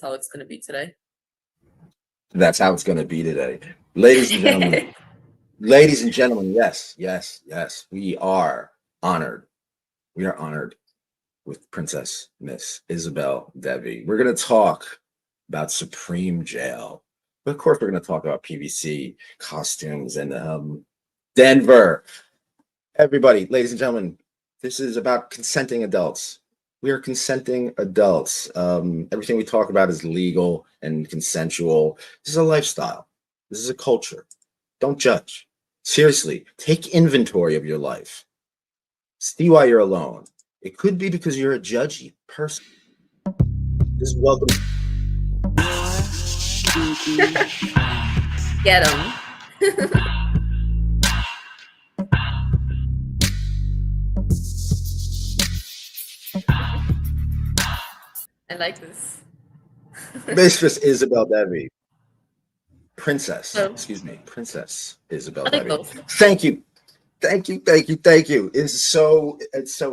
how it's going to be today. That's how it's going to be today. Ladies and gentlemen, ladies and gentlemen, yes, we are honored. We are honored with Princess Miss Isobel Devi. We're going to talk about Superjail. But of course, we're going to talk about PVC costumes and Denver. Everybody, ladies and gentlemen, this is about consenting adults. We are consenting adults. Everything we talk about is legal and consensual. This is a lifestyle. This is a culture. Don't judge. Seriously, take inventory of your life. See why you're alone. It could be because you're a judgy person. This is welcome. Get him. I like this. Mistress Isobel Devi. Princess Isobel I like Devi. both. Thank you. It's so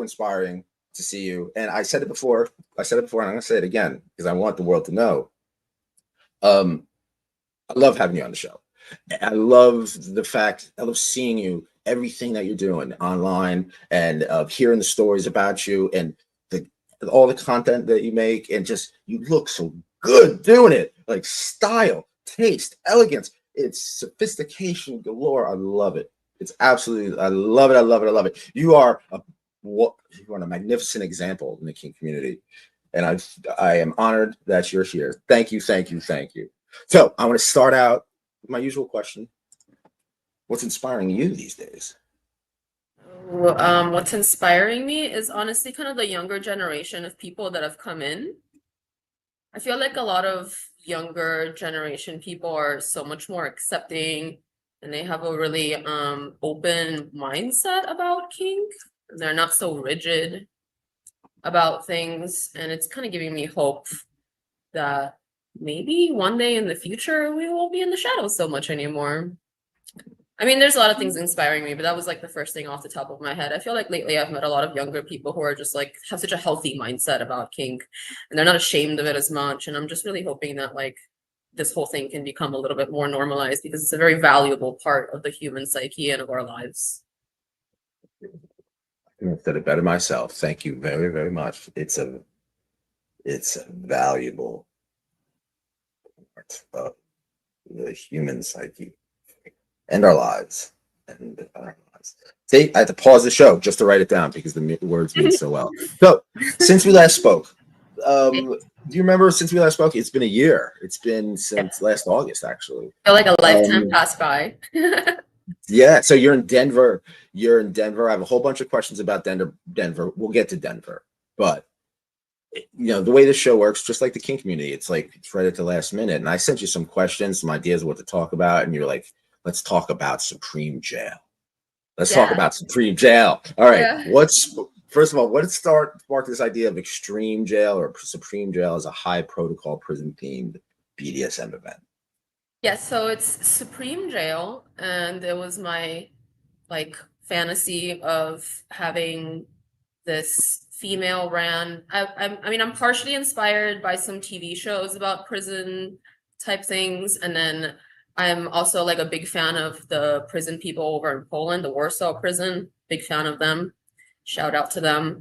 inspiring to see you. And I said it before, and I'm gonna say it again because I want the world to know. I love having you on the show. I love the fact, I love seeing you, everything that you're doing online, and hearing the stories about you, and all the content that you make, and just you look so good doing it. Like style, taste, elegance, it's sophistication galore. I love it. It's absolutely, I love it. You are a magnificent example in the kink community, and I am honored that you're here. Thank you. So I want to start out with my usual question: what's inspiring you these days? What's inspiring me is honestly kind of the younger generation of people that have come in. I feel like a lot of younger generation people are so much more accepting, and they have a really open mindset about kink. They're not so rigid about things, and it's kind of giving me hope that maybe one day in the future we won't be in the shadows so much anymore. I mean, there's a lot of things inspiring me, but that was like the first thing off the top of my head. I feel like lately I've met a lot of younger people who are just like have such a healthy mindset about kink, and they're not ashamed of it as much. And I'm just really hoping that like this whole thing can become a little bit more normalized, because it's a very valuable part of the human psyche and of our lives. I couldn't have said it better myself. Thank you very, very much. It's a valuable part of the human psyche and our lives. See, I had to pause the show just to write it down because the words mean so well. So, since we last spoke, do you remember since we last spoke? It's been a year. It's been since last August, actually. I feel like a lifetime passed by. Yeah, so you're in Denver. I have a whole bunch of questions about Denver. We'll get to Denver. But the way the show works, just like the kink community, it's like it's right at the last minute. And I sent you some questions, some ideas of what to talk about, and you're like, let's talk about Superjail. Let's talk about Superjail. All right. Yeah. First of all, what did spark this idea of extreme jail or Superjail as a high protocol prison themed BDSM event? Yeah, so it's Superjail, and it was my like fantasy of having this female ran. I mean, I'm partially inspired by some TV shows about prison type things, and then I'm also like a big fan of the prison people over in Poland, the Warsaw prison. Big fan of them. Shout out to them.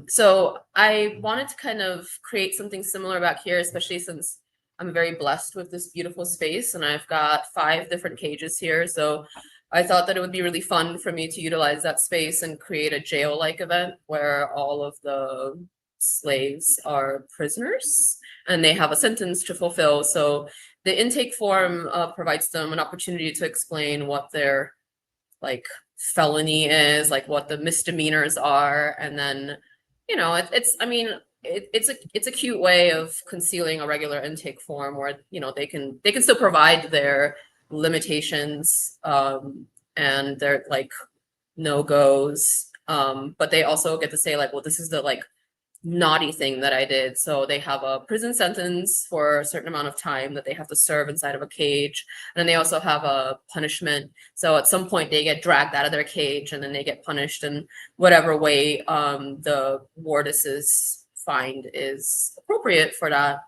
So I wanted to kind of create something similar back here, especially since I'm very blessed with this beautiful space, and I've got 5 different cages here. So I thought that it would be really fun for me to utilize that space and create a jail-like event where all of the slaves are prisoners and they have a sentence to fulfill. So the intake form provides them an opportunity to explain what their like felony is, like what the misdemeanors are, and then it's a cute way of concealing a regular intake form where they can still provide their limitations and their like no-goes, but they also get to say like, well, this is the like naughty thing that I did. So they have a prison sentence for a certain amount of time that they have to serve inside of a cage, and then they also have a punishment. So at some point they get dragged out of their cage and then they get punished in whatever way the wardesses find is appropriate for that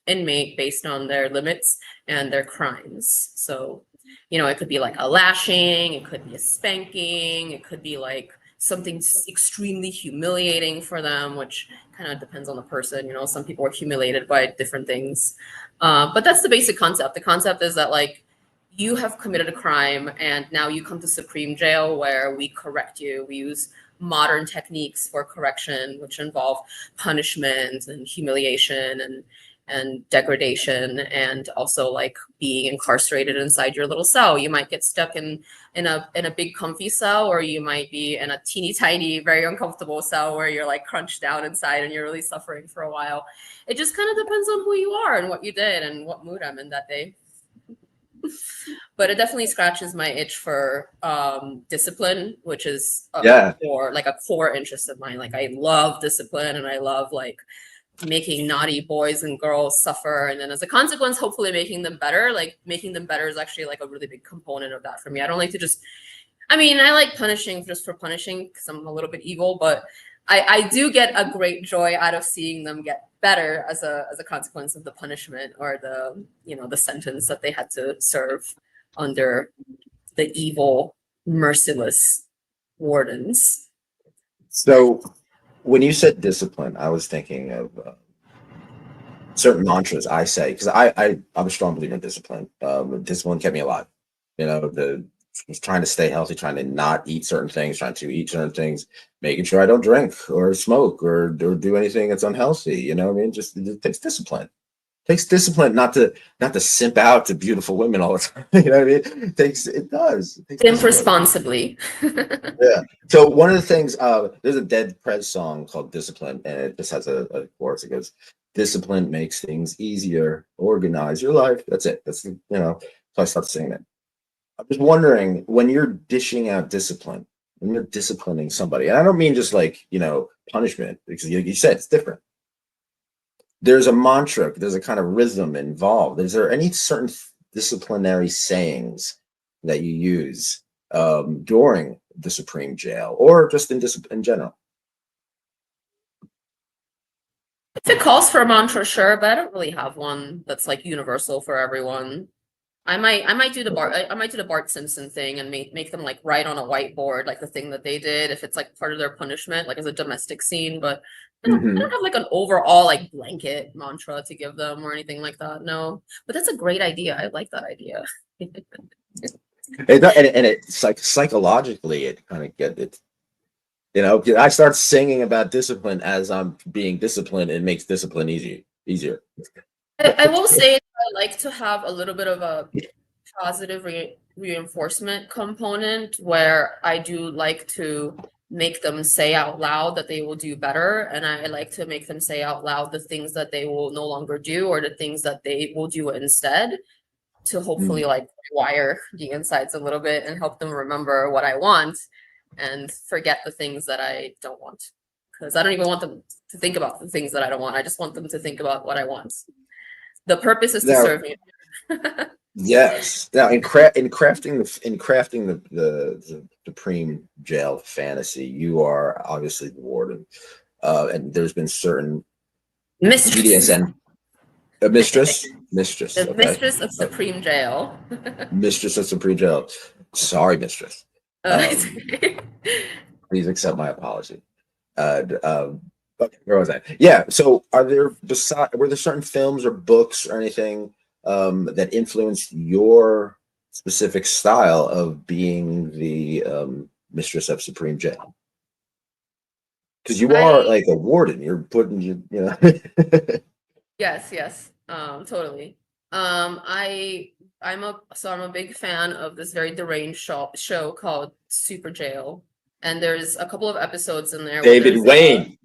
inmate based on their limits and their crimes. So, you know, it could be like a lashing, it could be a spanking, it could be like something extremely humiliating for them, which kind of depends on the person. You know, some people are humiliated by different things. But that's the basic concept. The concept is that like you have committed a crime and now you come to Supreme Jail where we correct you. We use modern techniques for correction, which involve punishment and humiliation and degradation, and also like being incarcerated inside your little cell. You might get stuck in a big comfy cell, or you might be in a teeny tiny, very uncomfortable cell where you're like crunched down inside and you're really suffering for a while. It just kind of depends on who you are and what you did and what mood I'm in that day. But it definitely scratches my itch for discipline, which is a core interest of mine. Like I love discipline and I love like making naughty boys and girls suffer, and then as a consequence hopefully making them better. Like making them better is actually like a really big component of that for me. I don't like to just, I mean, I like punishing just for punishing because I'm a little bit evil, but I do get a great joy out of seeing them get better as a consequence of the punishment or the, you know, the sentence that they had to serve under the evil, merciless wardens. So when you said discipline, I was thinking of certain mantras I say, because I'm a strong believer in discipline. Discipline kept me alive. You know, trying to stay healthy, trying to not eat certain things, trying to eat certain things, making sure I don't drink or smoke or do anything that's unhealthy. You know what I mean? Just it takes discipline. It takes discipline not to simp out to beautiful women all the time. You know what I mean? It does. It takes Simp responsibly. Yeah. So one of the things, there's a Dead Prez song called Discipline, and it just has a chorus. It goes, discipline makes things easier, organize your life. That's it. That's, you know, so I stopped saying that. I'm just wondering, when you're dishing out discipline, when you're disciplining somebody, and I don't mean just like, you know, punishment, because you said it's different. There's a mantra, there's a kind of rhythm involved. Is there any certain disciplinary sayings that you use during the Supreme Jail or just in general? If it calls for a mantra, sure, but I don't really have one that's like universal for everyone. I might do the Bart Simpson thing and make them like write on a whiteboard like the thing that they did if it's like part of their punishment, like as a domestic scene. But I don't have like an overall like blanket mantra to give them or anything like that. No, but that's a great idea. I like that idea. It's like psychologically, it kind of get it. You know, I start singing about discipline as I'm being disciplined. It makes discipline easier. I will say that I like to have a little bit of a positive reinforcement component where I do like to make them say out loud that they will do better, and I like to make them say out loud the things that they will no longer do or the things that they will do instead, to hopefully like rewire the insides a little bit and help them remember what I want and forget the things that I don't want, because I don't even want them to think about the things that I don't want. I just want them to think about what I want. The purpose is to serve me. Yes. Now, in crafting the Supreme Jail fantasy, you are obviously the warden, and there's been certain mistress. BDSM, a mistress, the okay. Mistress of Supreme Jail. Mistress of Supreme Jail. Sorry, mistress. Please accept my apology. Okay, where was I? Yeah. So, were there certain films or books or anything that influenced your specific style of being the mistress of Supreme Jail? Because you are like a warden. You're putting you know. Yes. Totally. I'm a big fan of this very deranged show called Superjail, and there's a couple of episodes in there. David Wayne.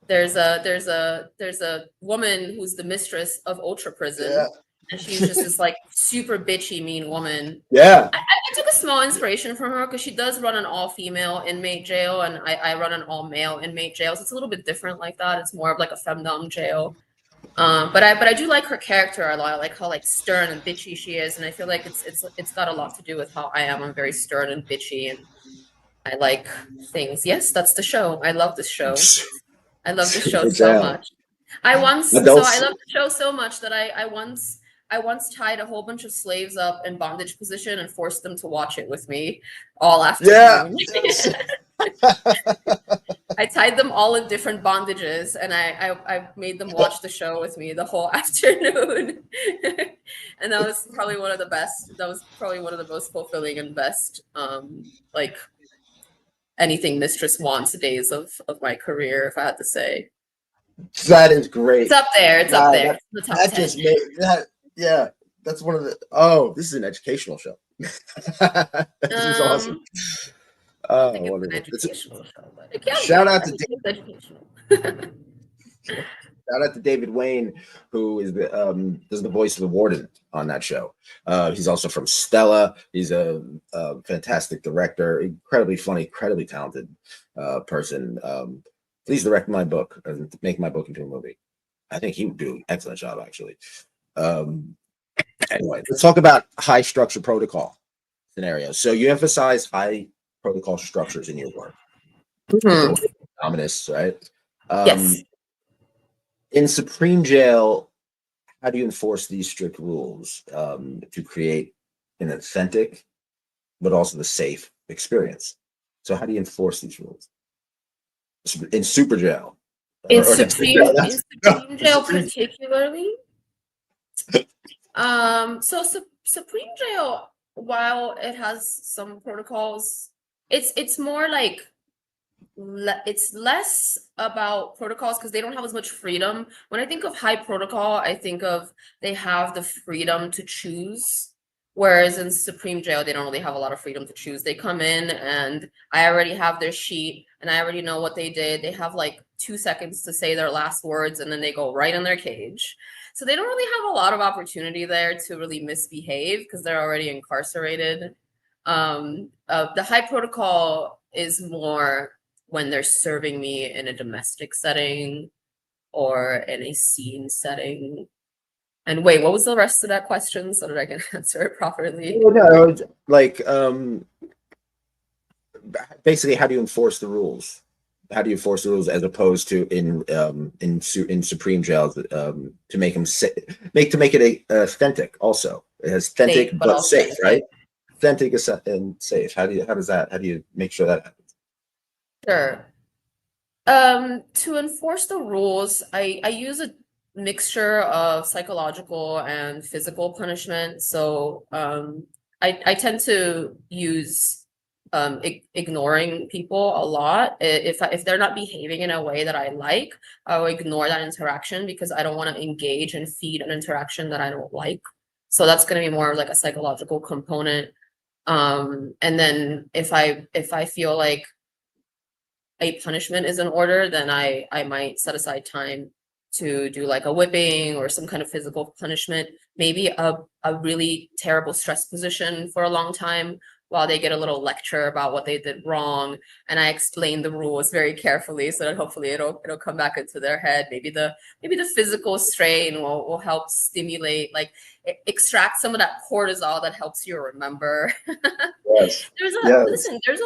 There's a woman who's the mistress of Ultra Prison. Yeah. And she's just this like super bitchy, mean woman. Yeah. I took a small inspiration from her because she does run an all-female inmate jail, and I run an all-male inmate jail. So it's a little bit different like that. It's more of like a femdom jail. But I do like her character a lot. I like how like stern and bitchy she is, and I feel like it's got a lot to do with how I am. I'm very stern and bitchy, and I like things. Yes, that's the show. I love this show. I love the show Super so jail. much. I Adults. love the show so much that I once tied a whole bunch of slaves up in bondage position and forced them to watch it with me all Yeah. afternoon. Yes. I tied them all in different bondages, and I made them watch the show with me the whole afternoon. And that was probably one of the best. That was probably one of the most fulfilling and best, like anything mistress wants days of my career, if I had to say. That is great. It's up there. It's up there. It's in the top That 10. just made that. Yeah, that's one of the. Oh, this is an educational show. This is awesome. I don't think it's Wonderful. an educational show, but it can Shout be. out I to think it's educational. Shout out to David Wayne, who is the does the voice of the warden on that show. He's also from Stella. He's a fantastic director, incredibly funny, incredibly talented person. Please direct my book and make my book into a movie. I think he would do an excellent job, actually. Anyway, let's talk about high structure protocol scenarios. So you emphasize high protocol structures in your work. Mhm. Dominus, right? Yes. In Supreme Jail, how do you enforce these strict rules to create an authentic but also the safe experience? So how do you enforce these rules in Superjail? In Supreme Jail particularly. Supreme Jail, while it has some protocols, it's more like it's less about protocols because they don't have as much freedom. When I think of high protocol, I think of they have the freedom to choose. Whereas in Supreme Jail, they don't really have a lot of freedom to choose. They come in and I already have their sheet and I already know what they did. They have like 2 seconds to say their last words and then they go right in their cage. So they don't really have a lot of opportunity there to really misbehave because they're already incarcerated. The high protocol is more when they're serving me in a domestic setting or in a scene setting. And wait, what was the rest of that question so that I can answer it properly? No, like basically, how do you enforce the rules? How do you enforce the rules as opposed to in Supreme Jail to make them make it authentic? Also, it has authentic but safe, right? Authentic and safe. How do you make sure that happens? Sure. To enforce the rules, I use a mixture of psychological and physical punishment. So I tend to use ignoring people a lot. If they're not behaving in a way that I like, I'll ignore that interaction because I don't want to engage and feed an interaction that I don't like. So that's going to be more of like a psychological component. And then if I feel like a punishment is in order, then I might set aside time to do like a whipping or some kind of physical punishment, maybe a really terrible stress position for a long time while they get a little lecture about what they did wrong, and I explain the rules very carefully so that hopefully it'll come back into their head. Maybe the physical strain will help stimulate, like extract some of that cortisol that helps you remember. Yes. Listen, there's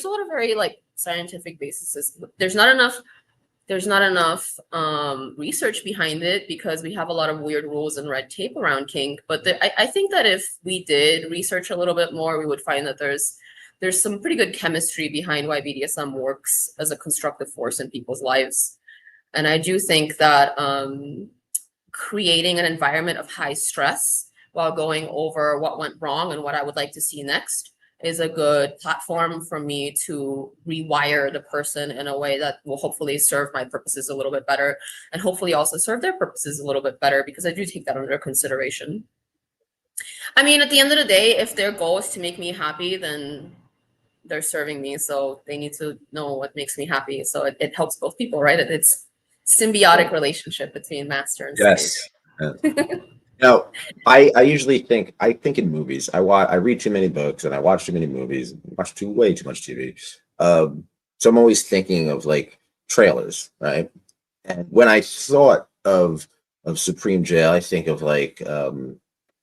a lot of very like scientific basis. There's not enough research behind it because we have a lot of weird rules and red tape around kink. But I think that if we did research a little bit more, we would find that there's some pretty good chemistry behind why BDSM works as a constructive force in people's lives. And I do think that creating an environment of high stress while going over what went wrong and what I would like to see next is a good platform for me to rewire the person in a way that will hopefully serve my purposes a little bit better and hopefully also serve their purposes a little bit better, because I do take that under consideration. I mean, at the end of the day, if their goal is to make me happy, then they're serving me. So they need to know what makes me happy. So it helps both people, right? It's symbiotic relationship between master and slave. Yes. No, I usually think in movies. I read too many books and I watch too many movies, watch way too much TV. So I'm always thinking of like trailers, right? And when I thought of Supreme Jail, I think of like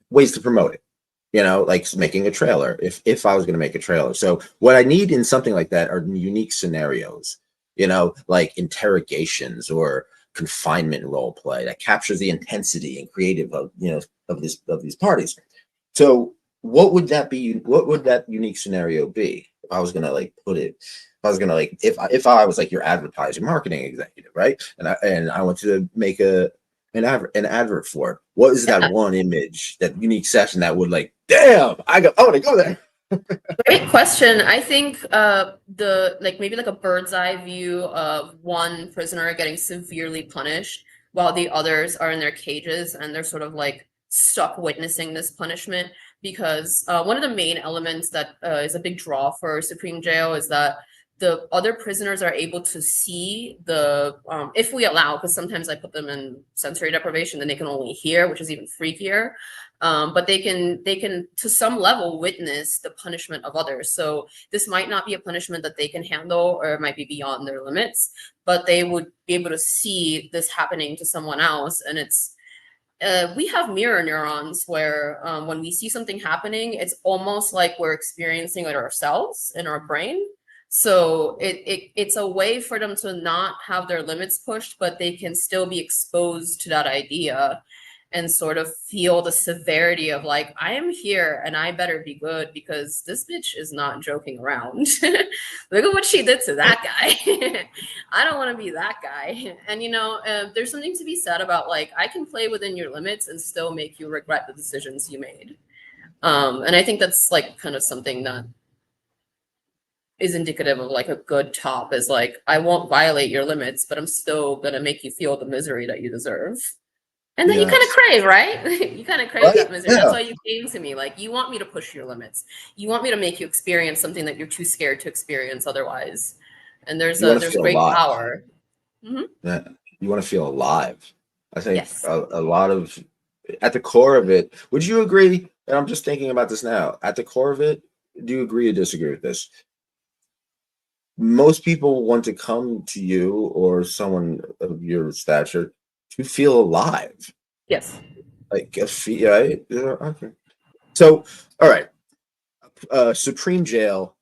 ways to promote it. Like making a trailer. If I was going to make a trailer, so what I need in something like that are unique scenarios you know, like interrogations or confinement role play that captures the intensity and creative of, you know, of these parties. So what would that be? What would that unique scenario be? If I was gonna like put it, if I was gonna like, if I was like your advertising marketing executive, right? And I want to make an advert for it. What is that Yeah. one image, that unique session that would like, damn, I want to go there. Great question. I think the like maybe like a bird's eye view of one prisoner getting severely punished while the others are in their cages and they're sort of like stuck witnessing this punishment, because one of the main elements that is a big draw for Supreme Jail is that the other prisoners are able to see the if we allow, because sometimes I put them in sensory deprivation, then they can only hear, which is even freakier. But they can to some level witness the punishment of others. So this might not be a punishment that they can handle, or it might be beyond their limits, but they would be able to see this happening to someone else. And it's we have mirror neurons where when we see something happening, it's almost like we're experiencing it ourselves in our brain. So it's a way for them to not have their limits pushed, but they can still be exposed to that idea and sort of feel the severity of like, I am here and I better be good because this bitch is not joking around. Look at what she did to that guy. I don't want to be that guy. And, you know, there's something to be said about like, I can play within your limits and still make you regret the decisions you made. And I think that's like kind of something that is indicative of like a good top, is like, I won't violate your limits, but I'm still going to make you feel the misery that you deserve. And then you kind of Yes. crave, right? You kind of crave Right? that misery. Yeah. That's why you came to me. Like, you want me to push your limits. You want me to make you experience something that you're too scared to experience otherwise. And there's You want to there's feel great alive. power. Mm-hmm. Yeah. You want to feel alive. I think Yes. a lot of, at the core of it, would you agree? And I'm just thinking about this now. At the core of it, do you agree or disagree with this? Most people want to come to you or someone of your stature to feel alive. Yes. Like a feel, right? Yeah, okay. So, all right. Supreme Jail.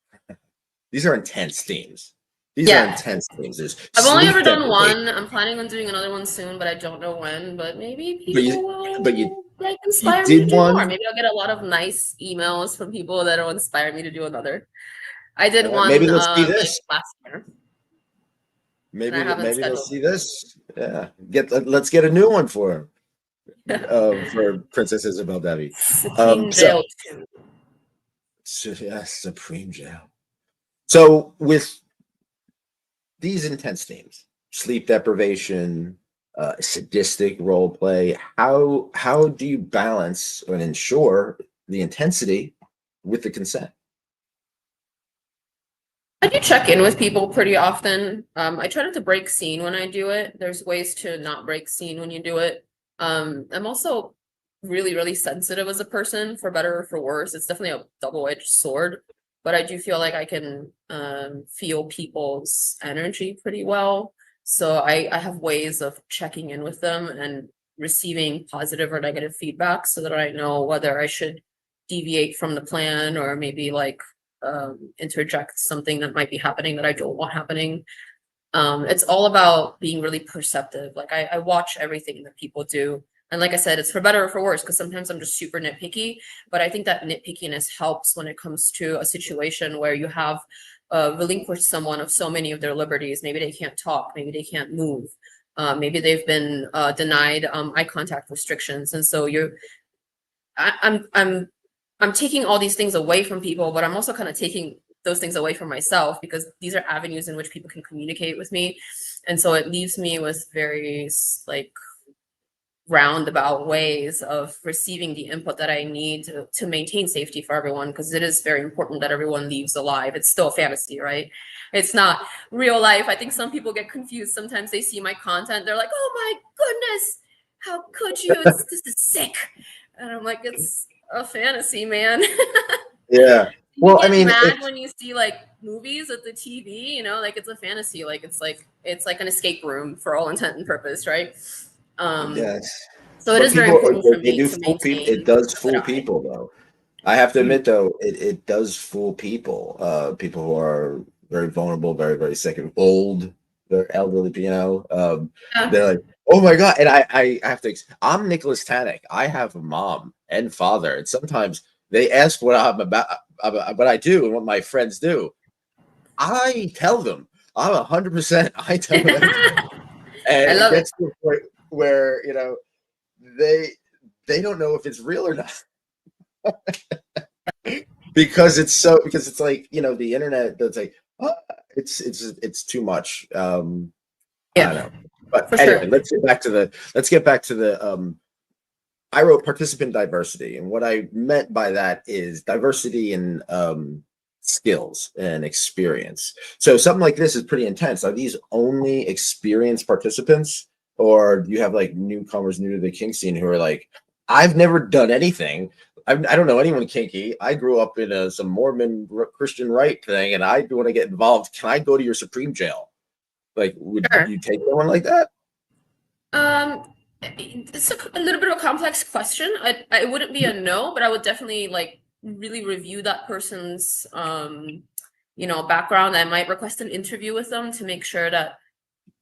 These are intense themes. These are Yeah. intense themes. There's I've only sleep ever done deprivation. one. I'm planning on doing another one soon, but I don't know when. But maybe But people you, but will like you inspire me to did do more. one. Maybe I'll get a lot of nice emails from people that will inspire me to do another. I did Maybe one let's see like this. last year, and I Maybe haven't maybe let's scheduled. see this. Yeah, let's get a new one for Princess Isabel Devi. Supreme So, Jail 2. yes, Supreme Jail. So with these intense themes, sleep deprivation, sadistic role play, how do you balance and ensure the intensity with the consent? I do check in with people pretty often. I try not to break scene when I do it. There's ways to not break scene when you do it. I'm also really, really sensitive as a person, for better or for worse. It's definitely a double-edged sword, but I do feel like I can feel people's energy pretty well. So I have ways of checking in with them and receiving positive or negative feedback so that I know whether I should deviate from the plan or maybe like interject something that might be happening that I don't want happening. It's all about being really perceptive. Like I watch everything that people do. And like I said, it's for better or for worse, because sometimes I'm just super nitpicky. But I think that nitpickiness helps when it comes to a situation where you have relinquished someone of so many of their liberties. Maybe they can't talk, maybe they can't move. Maybe they've been denied eye contact restrictions. And so I'm taking all these things away from people, but I'm also kind of taking those things away from myself, because these are avenues in which people can communicate with me. And so it leaves me with very like roundabout ways of receiving the input that I need to maintain safety for everyone, because it is very important that everyone leaves alive. It's still a fantasy, right? It's not real life. I think some people get confused. Sometimes they see my content, they're like, oh my goodness, how could you? This is sick. And I'm like, it's a fantasy, man. Yeah. You Well, I get mean, mad it's when you see like movies at the TV, you know, like it's a fantasy, like it's like an escape room for all intent and purpose, right? Um, yes, so it but is very people important for they me do to fool people. It maintain does good fool eye. people, though. I have to Mhm. admit, though, it does fool people. People who are very vulnerable, very, very sick and old. they're elderly, Yeah. they're like, oh my God. And I have to, I'm Nicholas Tannick. I have a mom and father. And sometimes they ask what I'm about what I do and what my friends do. I tell them, I'm 100%, I tell them everything. And I it love it. gets to a point where, they don't know if it's real or not. because it's like, the internet that's like, oh, it's too much. I don't Yeah, know. But for anyway, sure. let's get back to the I wrote participant diversity, and what I meant by that is diversity in skills and experience. So something like this is pretty intense. Are these only experienced participants, or do you have like newcomers new to the kink scene who are like, I've never done anything. I don't know anyone kinky. I grew up in some Mormon Christian right thing, and I want to get involved. Can I go to your Supreme Jail? Like, would Sure. you take someone like that? It's a little bit of a complex question. I wouldn't be a no, but I would definitely like really review that person's background. I might request an interview with them to make sure that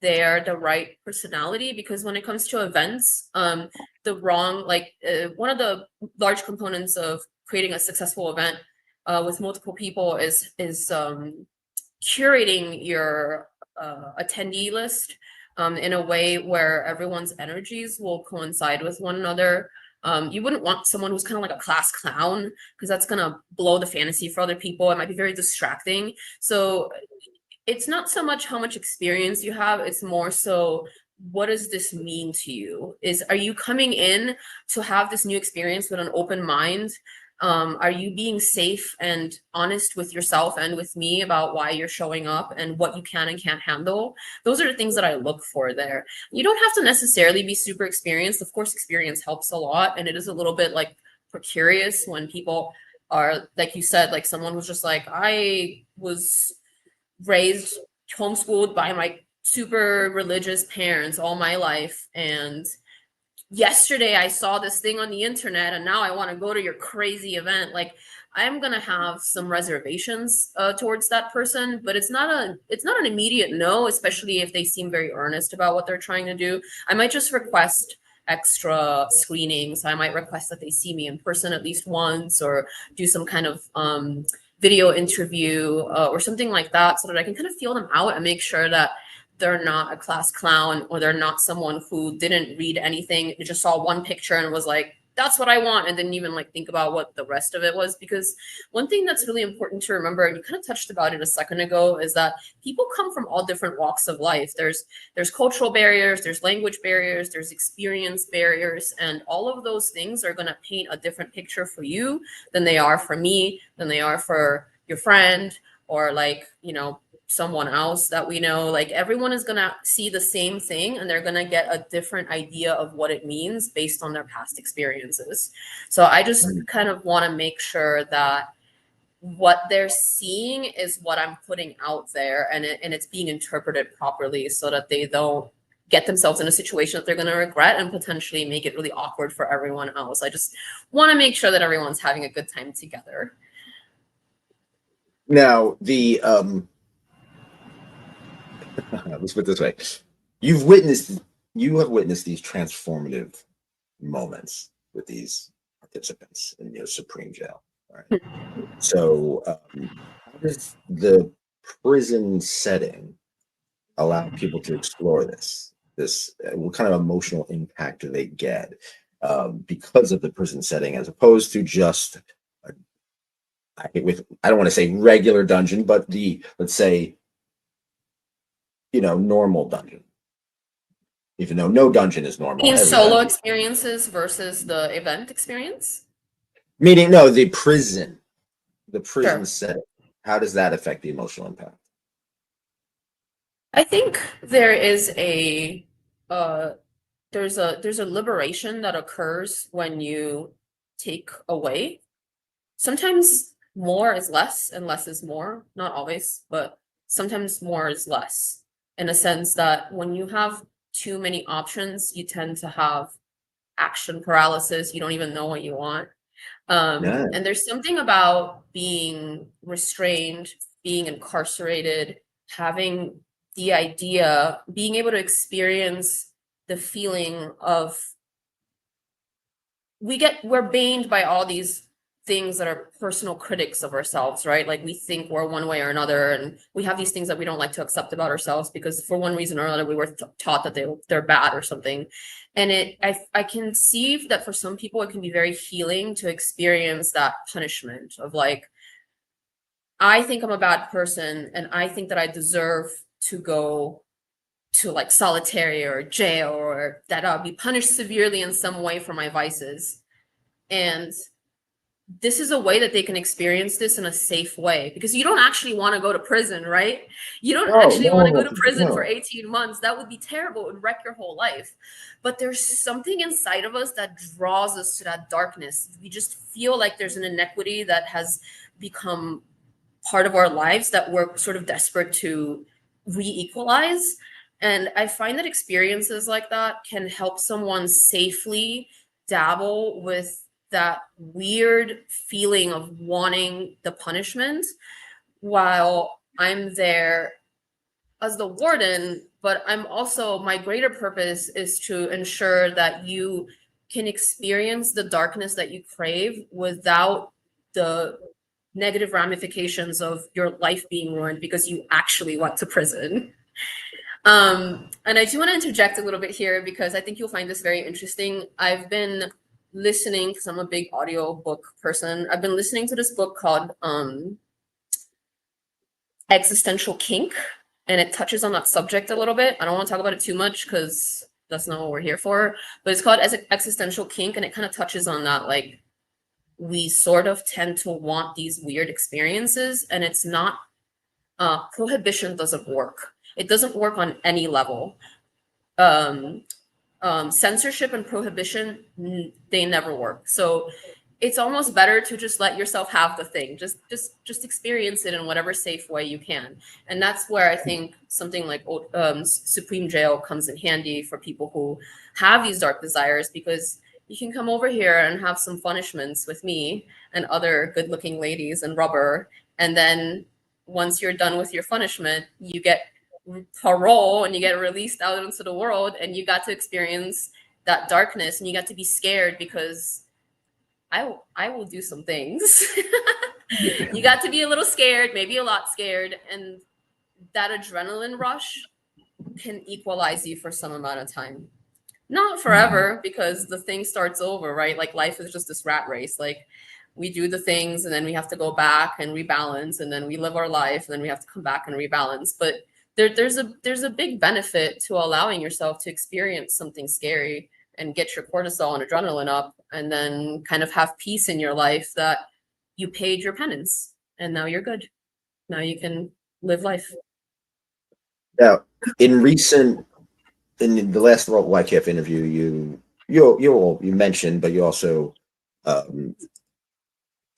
they're the right personality, because when it comes to events, the wrong like one of the large components of creating a successful event with multiple people is curating your attendee list in a way where everyone's energies will coincide with one another. You wouldn't want someone who's kind of like a class clown, because that's going to blow the fantasy for other people. It might be very distracting. So it's not so much how much experience you have, it's more so, what does this mean to you? Are you coming in to have this new experience with an open mind? Are you being safe and honest with yourself and with me about why you're showing up and what you can and can't handle? Those are the things that I look for there. You don't have to necessarily be super experienced. Of course, experience helps a lot, and it is a little bit like precarious when people are, like you said, like someone who's just like, I was raised, homeschooled by my super religious parents all my life, and yesterday I saw this thing on the internet and now I want to go to your crazy event. Like, I'm gonna have some reservations towards that person, but it's not an immediate no, especially if they seem very earnest about what they're trying to do. I might just request extra screenings. I might request that they see me in person at least once, or do some kind of video interview or something like that, so that I can kind of feel them out and make sure that they're not a class clown, or they're not someone who didn't read anything, just saw one picture and was like, that's what I want, and didn't even like think about what the rest of it was. Because one thing that's really important to remember, and you kind of touched about it a second ago, is that people come from all different walks of life. There's cultural barriers, there's language barriers, there's experience barriers, and all of those things are going to paint a different picture for you than they are for me, than they are for your friend, or like, someone else that we know. Like, everyone is going to see the same thing, and they're going to get a different idea of what it means based on their past experiences. So I just kind of want to make sure that what they're seeing is what I'm putting out there, and it's being interpreted properly, so that they don't get themselves in a situation that they're going to regret and potentially make it really awkward for everyone else. I just want to make sure that everyone's having a good time together. Now, let's put it this way. You have witnessed these transformative moments with these participants in your Supreme Jail. Right? So, how does the prison setting allow people to explore this? What kind of emotional impact do they get because of the prison setting, as opposed to just I don't want to say regular dungeon, but let's say, normal dungeon. Even though no dungeon is normal, In every solo dungeon. experiences versus the event experience? Meaning, no, the prison Sure. setting. How does that affect the emotional impact? I think there is uh there's a liberation that occurs when you take away. Sometimes more is less and less is more, not always, but sometimes more is less, in a sense that when you have too many options, you tend to have action paralysis. You don't even know what you want. Yeah. And there's something about being restrained, being incarcerated, having the idea, being able to experience the feeling of, we're baned by all these things that are personal critics of ourselves, right? Like we think we're one way or another, and we have these things that we don't like to accept about ourselves because for one reason or another we were taught that they're bad or something. And I can see that for some people it can be very healing to experience that punishment of like, I think I'm a bad person and I think that I deserve to go to like solitary or jail, or that I'll be punished severely in some way for my vices. And this is a way that they can experience this in a safe way, because you don't actually want to go to prison, right? You don't No, actually want to no, go to prison for no. 18 months. That would be terrible. It would wreck your whole life. But there's something inside of us that draws us to that darkness. We just feel like there's an inequity that has become part of our lives that we're sort of desperate to re-equalize. And I find that experiences like that can help someone safely dabble with that weird feeling of wanting the punishment while I'm there as the warden. But I'm also, my greater purpose is to ensure that you can experience the darkness that you crave without the negative ramifications of your life being ruined because you actually went to prison. And I do want to interject a little bit here because I think you'll find this very interesting. I've been listening, because I'm a big audio book person. I've been listening to this book called Existential Kink, and it touches on that subject a little bit. I don't want to talk about it too much because that's not what we're here for, but it's called Existential Kink, and it kind of touches on that, like, we sort of tend to want these weird experiences, and it's not, prohibition doesn't work. It doesn't work on any level. Censorship and prohibition, they never work. So it's almost better to just let yourself have the thing. Just experience it in whatever safe way you can. And that's where I think something like Superjail comes in handy for people who have these dark desires, because you can come over here and have some punishments with me and other good-looking ladies and rubber, and then once you're done with your punishment, you get parole and you get released out into the world, and you got to experience that darkness, and you got to be scared because I will do some things. You got to be a little scared, maybe a lot scared, and that adrenaline rush can equalize you for some amount of time. Not forever, because the thing starts over, right? Like life is just this rat race. Like we do the things and then we have to go back and rebalance, and then we live our life and then we have to come back and rebalance. But there's a big benefit to allowing yourself to experience something scary and get your cortisol and adrenaline up, and then kind of have peace in your life that you paid your penance and now you're good. Now you can live life. Now, in the last YKF interview, you mentioned, but you also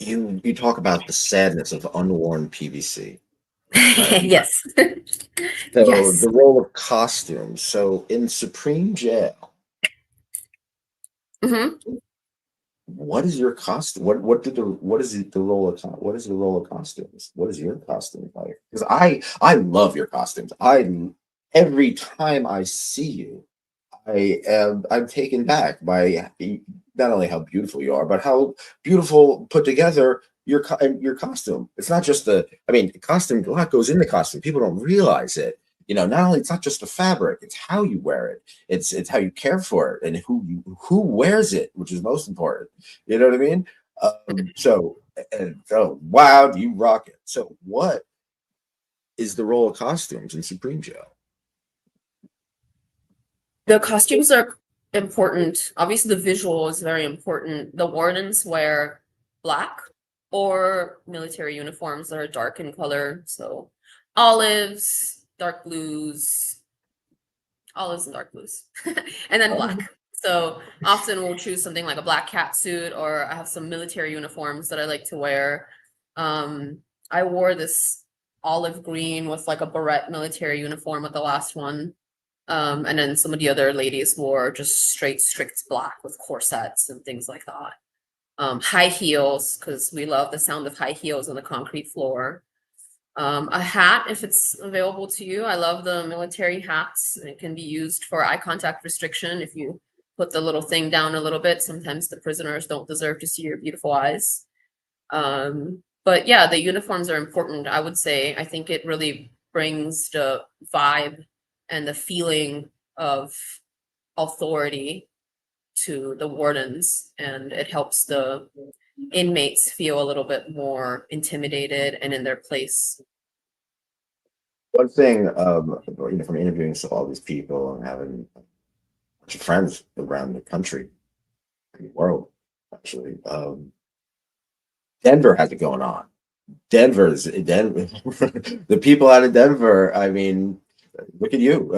you talk about the sadness of unworn PVC. Right? Yes. So Yes. the role of costumes. So in Supreme Jail, Mm-hmm. what is your costume? What is the role of costumes? What is your costume like? Because I love your costumes. Every time I see you, I'm taken back by not only how beautiful you are, but how beautiful put together your costume. It's not just costume. A lot goes into costume. People don't realize it. Not only it's not just the fabric, it's how you wear it. It's how you care for it and who wears it, which is most important. You know what I mean? So wow, you rock it. So what is the role of costumes in Supreme Jail? The costumes are important. Obviously, the visual is very important. The wardens wear black or military uniforms that are dark in color. So olives, dark blues, olives and dark blues, and then black. So often we'll choose something like a black cat suit, or I have some military uniforms that I like to wear. I wore this olive green with like a barrette military uniform with the last one. And then some of the other ladies wore just straight, strict black with corsets and things like that. High heels, because we love the sound of high heels on the concrete floor. A hat, if it's available to you. I love the military hats. It can be used for eye contact restriction. If you put the little thing down a little bit, sometimes the prisoners don't deserve to see your beautiful eyes. But yeah, the uniforms are important, I would say. I think it really brings the vibe and the feeling of authority to the wardens, and it helps the inmates feel a little bit more intimidated and in their place. One thing, from interviewing all these people and having a bunch of friends around the country, the world, actually, Denver has it going on. Denver, the people out of Denver. I mean, look at you.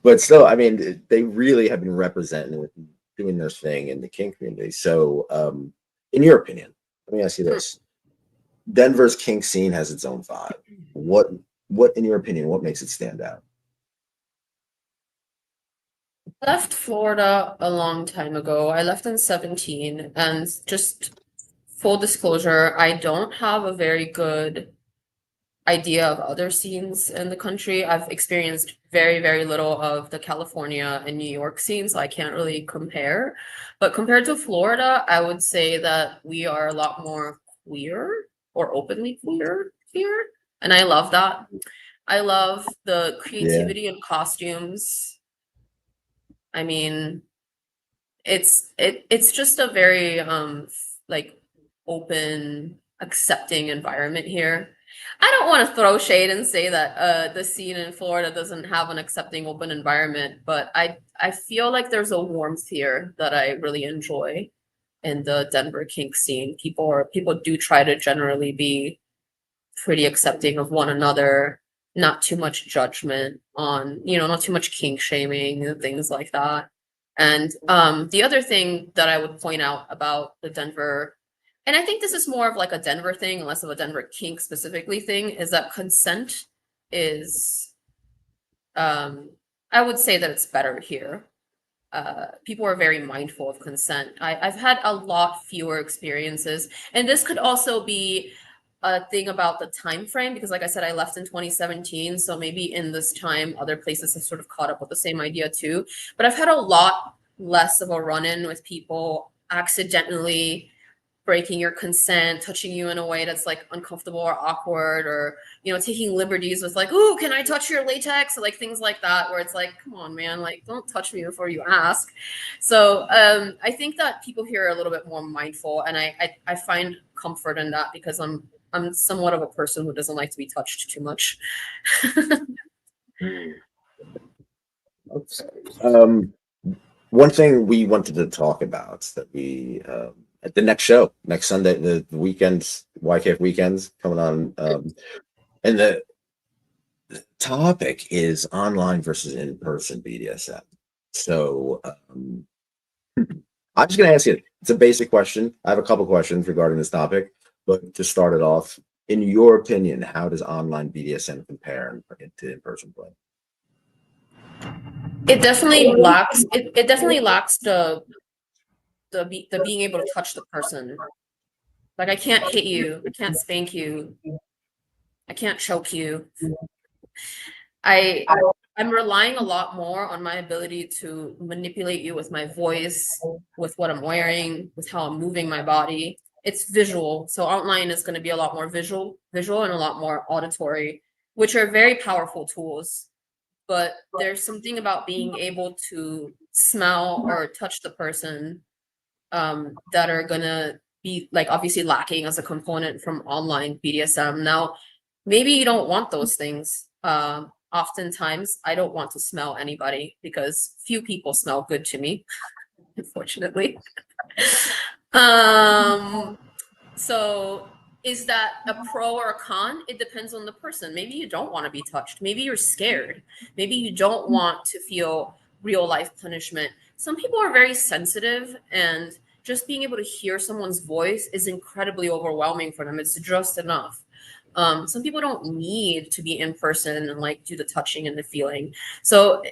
But still, I mean, they really have been representing, doing their thing in the kink community. So, in your opinion, let me ask you this: Denver's kink scene has its own vibe. What, in your opinion, what makes it stand out? I left Florida a long time ago. I left in 17, and just full disclosure, I don't have a very good idea of other scenes in the country. I've experienced very, very little of the California and New York scene, so I can't really compare. But compared to Florida, I would say that we are a lot more queer or openly queer here. And I love that. I love the creativity in costumes. I mean, it's just a very like open, accepting environment here. I don't want to throw shade and say that the scene in Florida doesn't have an accepting, open environment, but I feel like there's a warmth here that I really enjoy in the Denver kink scene. People do try to generally be pretty accepting of one another, not too much judgment on, not too much kink shaming and things like that. And the other thing that I would point out about the Denver, and I think this is more of like a Denver thing, less of a Denver kink specifically thing, is that consent is, I would say that it's better here. People are very mindful of consent. I've had a lot fewer experiences, and this could also be a thing about the time frame, because like I said, I left in 2017, so maybe in this time other places have sort of caught up with the same idea too. But I've had a lot less of a run-in with people accidentally breaking your consent, touching you in a way that's like uncomfortable or awkward, or taking liberties with like, "Ooh, can I touch your latex?" or like things like that, where it's like, come on, man, like don't touch me before you ask. So I think that people here are a little bit more mindful, and I find comfort in that, because I'm somewhat of a person who doesn't like to be touched too much. One thing we wanted to talk about that we at the next show, next Sunday, the weekends, YKF weekends coming on, and the topic is online versus in-person BDSM. So I'm just going to ask you, it's a basic question. I have a couple questions regarding this topic, but to start it off, in your opinion, how does online BDSM compare to in-person play? It definitely lacks. It definitely lacks the being able to touch the person. Like, I can't hit you. I can't spank you. I can't choke you. I'm relying a lot more on my ability to manipulate you with my voice, with what I'm wearing, with how I'm moving my body. It's visual. So online is going to be a lot more visual and a lot more auditory, which are very powerful tools. But there's something about being able to smell or touch the person that are going to be like obviously lacking as a component from online BDSM. Now, maybe you don't want those things. Oftentimes, I don't want to smell anybody because few people smell good to me, unfortunately. So is that a pro or a con? It depends on the person. Maybe you don't want to be touched. Maybe you're scared. Maybe you don't want to feel real life punishment. Some people are very sensitive, and just being able to hear someone's voice is incredibly overwhelming for them. It's just enough. Some people don't need to be in person and like do the touching and the feeling. So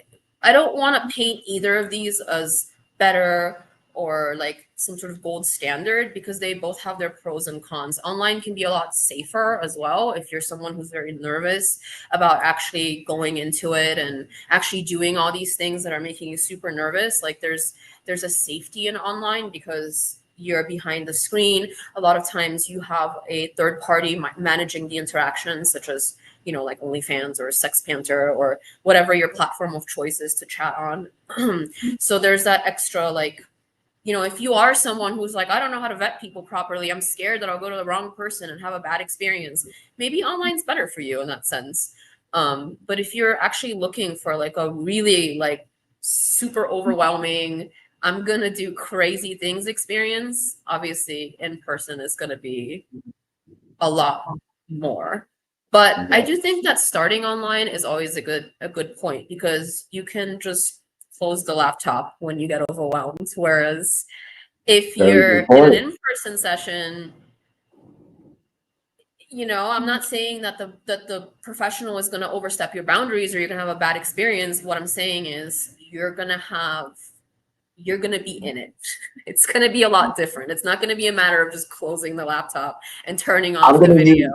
I don't want to paint either of these as better or like some sort of gold standard, because they both have their pros and cons. Online can be a lot safer as well if you're someone who's very nervous about actually going into it and actually doing all these things that are making you super nervous. Like there's a safety in online because you're behind the screen. A lot of times you have a third party managing the interactions, such as, you know, like OnlyFans or Sex Panther or whatever your platform of choice is to chat on. So there's that extra, like, you know, if you are someone who's like, I don't know how to vet people properly, I'm scared that I'll go to the wrong person and have a bad experience, maybe online's better for you in that sense. But if you're actually looking for like a really like super overwhelming, I'm gonna do crazy things experience, obviously in person is gonna be a lot more. But I do think that starting online is always a good point, because you can just close the laptop when you get overwhelmed. Whereas if you're in an in-person session, you know, I'm not saying that the professional is going to overstep your boundaries or you're going to have a bad experience. What I'm saying is you're going to be in it. It's going to be a lot different. It's not going to be a matter of just closing the laptop and turning off the video.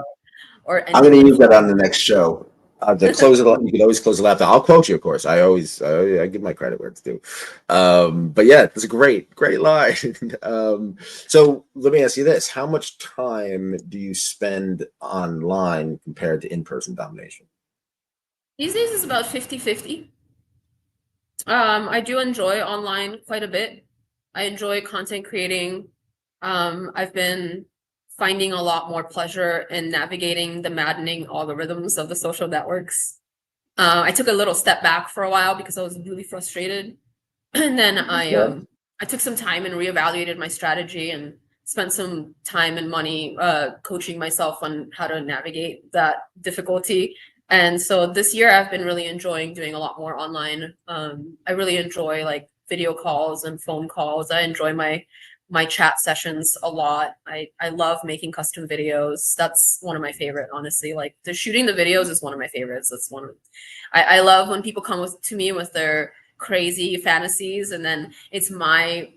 I'm going to use that on the next show. The close it, you can always close the laptop. I'll quote you, of course. I give my credit where it's due. But yeah, it's a great line. So let me ask you this: how much time do you spend online compared to in-person domination? These days it's about 50-50. I do enjoy online quite a bit. I enjoy content creating. I've been finding a lot more pleasure in navigating the maddening algorithms of the social networks. I took a little step back for a while because I was really frustrated. And then I took some time and reevaluated my strategy and spent some time and money coaching myself on how to navigate that difficulty. And so this year I've been really enjoying doing a lot more online. I really enjoy like video calls and phone calls. I enjoy my chat sessions a lot. I love making custom videos. That's one of my favorite, honestly. Like the shooting the videos is one of my favorites. That's one of, I love when people come to me with their crazy fantasies, and then it's my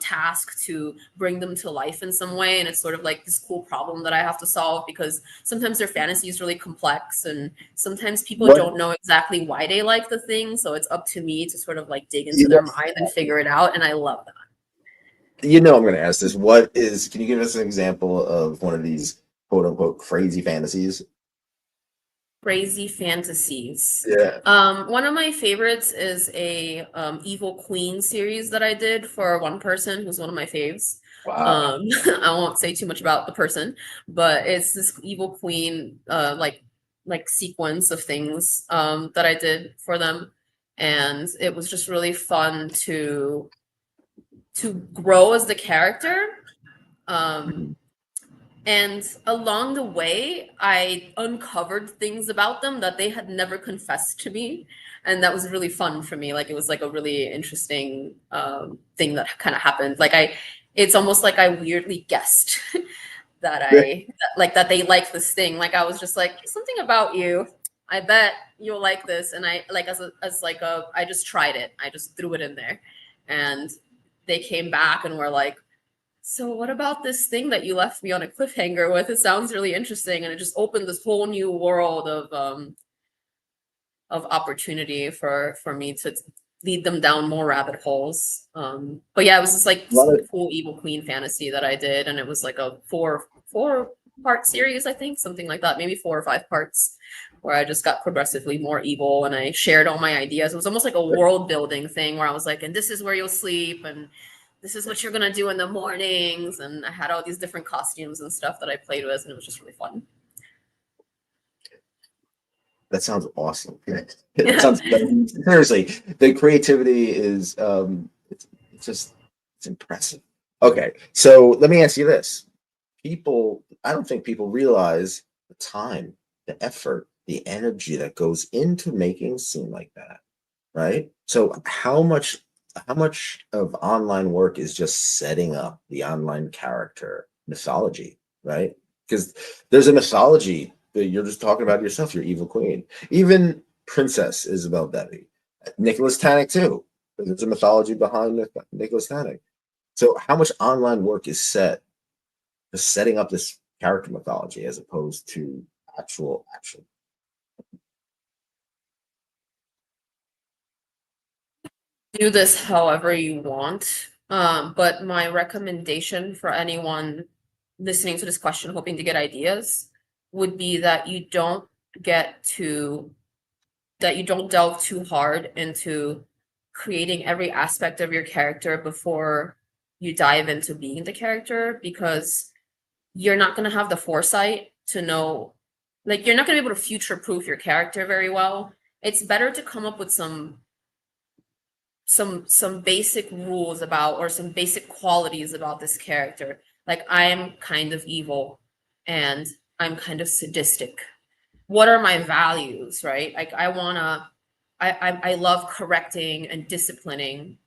task to bring them to life in some way. And it's sort of like this cool problem that I have to solve, because sometimes their fantasy is really complex and sometimes people don't know exactly why they like the thing. So it's up to me to sort of like dig into their mind and figure it out. And I love that. You know, I'm going to ask this. Can you give us an example of one of these quote unquote crazy fantasies? Crazy fantasies. Yeah. One of my favorites is a Evil Queen series that I did for one person who's one of my faves. Wow. I won't say too much about the person, but it's this Evil Queen like sequence of things that I did for them, and it was just really fun to grow as the character. And along the way, I uncovered things about them that they had never confessed to me. And that was really fun for me. Like, it was like a really interesting thing that kind of happened. Like it's almost like I weirdly guessed that that they like this thing. Like I was just like, something about you, I bet you'll like this. And I like, I just tried it. I just threw it in there. And they came back and were like, so what about this thing that you left me on a cliffhanger with? It sounds really interesting. And it just opened this whole new world of opportunity for me to lead them down more rabbit holes. But yeah, it was just like some cool Evil Queen fantasy that I did. And it was like a four part series, I think, something like that, maybe 4 or 5 parts, where I just got progressively more evil and I shared all my ideas. It was almost like a world building thing where I was like, and this is where you'll sleep, and this is what you're going to do in the mornings. And I had all these different costumes and stuff that I played with, and it was just really fun. That sounds awesome. It sounds, seriously, the creativity is it's impressive. Okay, so let me ask you this. I don't think people realize the time, the effort, the energy that goes into making a scene like that, right? So how much of online work is just setting up the online character mythology, right? Because there's a mythology that you're just talking about yourself, your Evil Queen. Even Princess Isobel Devi. Nicholas Tannick too. There's a mythology behind Nicholas Tannick. So how much online work is setting up this character mythology as opposed to actual action? Do this however you want. But my recommendation for anyone listening to this question, hoping to get ideas, would be that you don't delve too hard into creating every aspect of your character before you dive into being the character, because you're not going to have the foresight to know, like, you're not going to be able to future proof your character very well. It's better to come up with some basic rules about, or some basic qualities about this character. Like, I am kind of evil and I'm kind of sadistic. What are my values, right? Like, I love correcting and disciplining,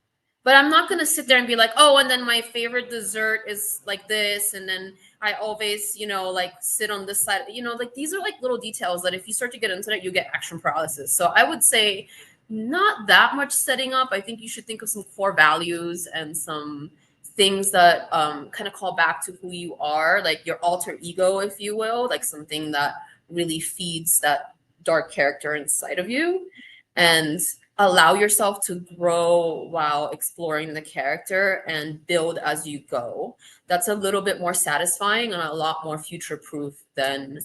but I'm not gonna sit there and be like, oh, and then my favorite dessert is like this, and then I always, like, sit on this side. Like, these are like little details that if you start to get into it, you get action paralysis. So I would say not that much setting up. I think you should think of some core values and some things that kind of call back to who you are, like your alter ego, if you will, like something that really feeds that dark character inside of you, and allow yourself to grow while exploring the character and build as you go. That's a little bit more satisfying and a lot more future proof than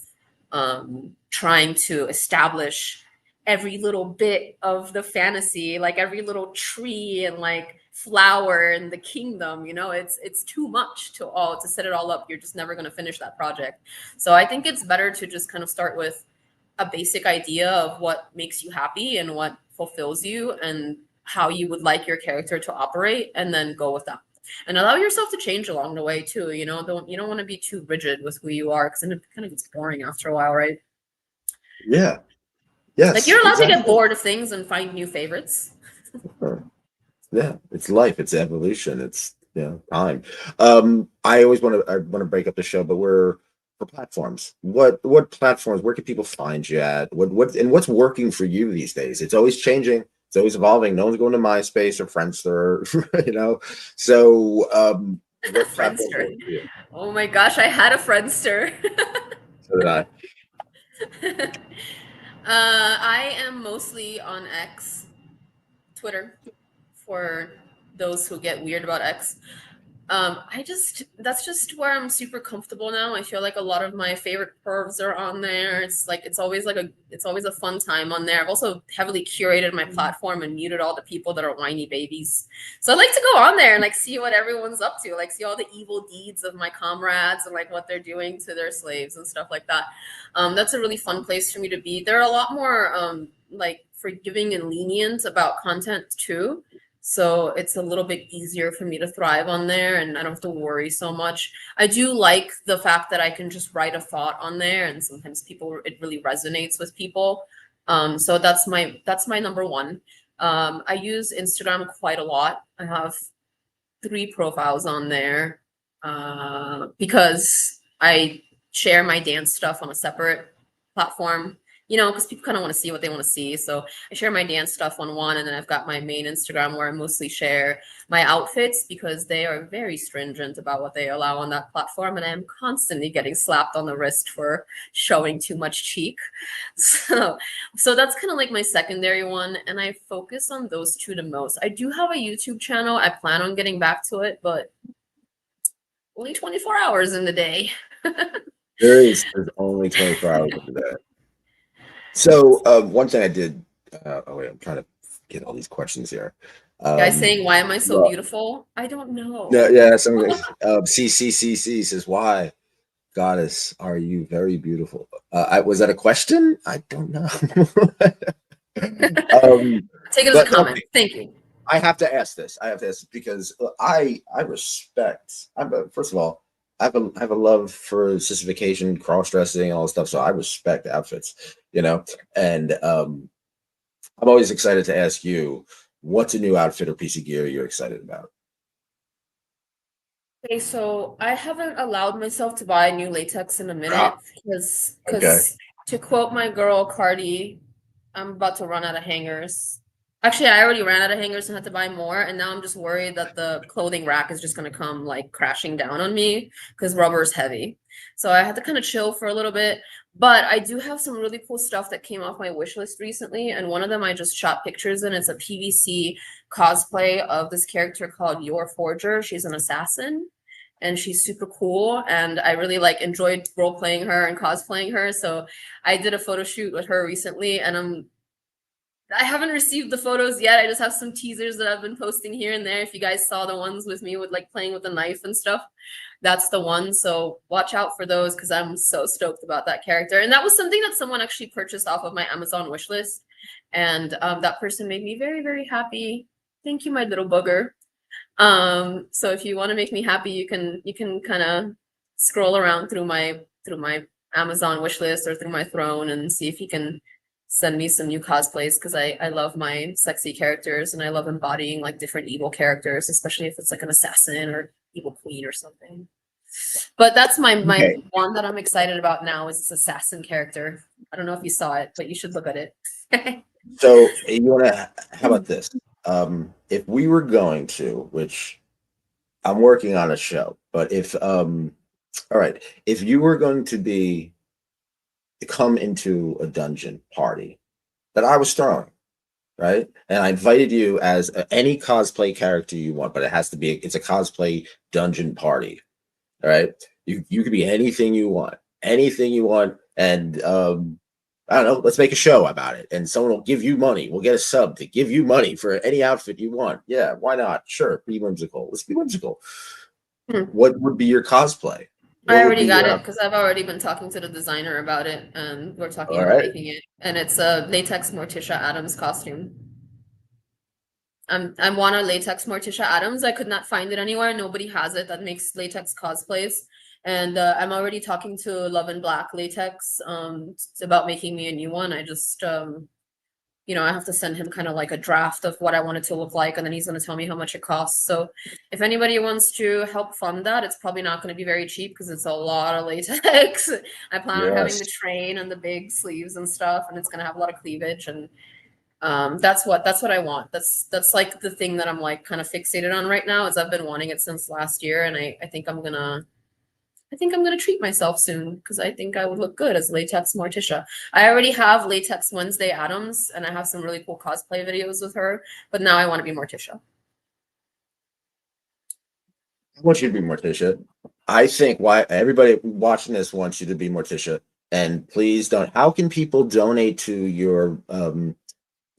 trying to establish every little bit of the fantasy, like every little tree and like flower in the kingdom. It's too much to set it all up. You're just never going to finish that project. So I think it's better to just kind of start with a basic idea of what makes you happy and what fulfills you and how you would like your character to operate, and then go with that. And allow yourself to change along the way too. You don't want to be too rigid with who you are, because then it kind of gets boring after a while, right? Yeah. Like, Yes, you're allowed to get exactly. bored of things and find new favorites. Sure. Yeah, it's life, it's evolution, it's time. I always want to break up the show, but we're for platforms. What platforms? Where can people find you at? What's working for you these days? It's always changing. It's always evolving. No one's going to MySpace or Friendster, So, what platforms Friendster. work for you? Oh my gosh, I had a Friendster. So did I. I am mostly on X, Twitter, for those who get weird about X. That's just where I'm super comfortable now. I feel like a lot of my favorite pervs are on there. It's always a fun time on there. I've also heavily curated my platform and muted all the people that are whiny babies. So I like to go on there and like see what everyone's up to, like see all the evil deeds of my comrades and like what they're doing to their slaves and stuff like that. That's a really fun place for me to be. They're a lot more like forgiving and lenient about content too. So it's a little bit easier for me to thrive on there, and I don't have to worry so much. I do like the fact that I can just write a thought on there, and sometimes it really resonates with people. So that's my number one. I use Instagram quite a lot. I have 3 profiles on there because I share my dance stuff on a separate platform, because people kind of want to see what they want to see. So I share my dance stuff on one, and then I've got my main Instagram where I mostly share my outfits, because they are very stringent about what they allow on that platform, and I'm constantly getting slapped on the wrist for showing too much cheek. So that's kind of like my secondary one, and I focus on those two the most. I do have a YouTube channel. I plan on getting back to it, but only 24 hours in the day. There's only 24 hours of the day. So, one thing I did. Oh wait, I'm trying to get all these questions here. Guys saying, why am I so Well, beautiful? I don't no, know. yeah, CCCC says, why, goddess, are you very beautiful? Was that a question? I don't know. Take it as a But comment. okay, Thank you. I have to ask this. I have to ask this because I respect. First of all, I have a love for sissification, cross dressing, all this stuff. So I respect outfits, and I'm always excited to ask you, what's a new outfit or piece of gear you're excited about? Okay, so I haven't allowed myself to buy new latex in a minute Ah, okay. because to quote my girl Cardi, I'm about to run out of hangers. Actually, I already ran out of hangers and had to buy more, and now I'm just worried that the clothing rack is just gonna come like crashing down on me because rubber is heavy. So I had to kind of chill for a little bit. But I do have some really cool stuff that came off my wish list recently, and one of them I just shot pictures in. It's a PVC cosplay of this character called Your Forger. She's an assassin, and she's super cool, and I really like enjoyed role playing her and cosplaying her. So I did a photo shoot with her recently, and I haven't received the photos yet. I just have some teasers that I've been posting here and there. If you guys saw the ones with me with like playing with the knife and stuff, that's the one. So watch out for those because I'm so stoked about that character. And that was something that someone actually purchased off of my Amazon wish list. And that person made me very, very happy. Thank you, my little booger. So if you want to make me happy, you can kind of scroll around through my Amazon wish list or through my throne and see if you can send me some new cosplays because I love my sexy characters and I love embodying like different evil characters, especially if it's like an assassin or evil queen or something. But that's my Okay. one that I'm excited about now is this assassin character. I don't know if you saw it, but you should look at it. So you want to? How about this? If we were going to, which I'm working on a show, but if all right, if you were going to come into a dungeon party that I was throwing, right, and I invited you as any cosplay character you want, but it has to be it's a cosplay dungeon party, all right. You could be anything you want, and I don't know. Let's make a show about it, and someone will give you money. We'll get a sub to give you money for any outfit you want. Yeah, why not? Sure, be whimsical. Let's be whimsical. Hmm. What would be your cosplay? I What would already be got your it outfit? because I've already been talking to the designer about it, and we're talking All about right. making it. And it's a latex Morticia Adams costume. I want a latex Morticia Adams. I could not find it anywhere. Nobody has it that makes latex cosplays. And I'm already talking to Love and Black Latex about making me a new one. I just you know, I have to send him kind of like a draft of what I want it to look like, and then he's going to tell me how much it costs. So if anybody wants to help fund that, it's probably not going to be very cheap because it's a lot of latex. I plan on having Yes. the train and the big sleeves and stuff, and it's going to have a lot of cleavage, and that's what I want. That's like the thing that I'm like kind of fixated on right now, is I've been wanting it since last year, and I think I'm gonna treat myself soon because I think I would look good as latex Morticia. I already have latex Wednesday Adams, and I have some really cool cosplay videos with her. But now I want to be Morticia. I want you to be Morticia. I think why everybody watching this wants you to be Morticia. And please don't. How can people donate to your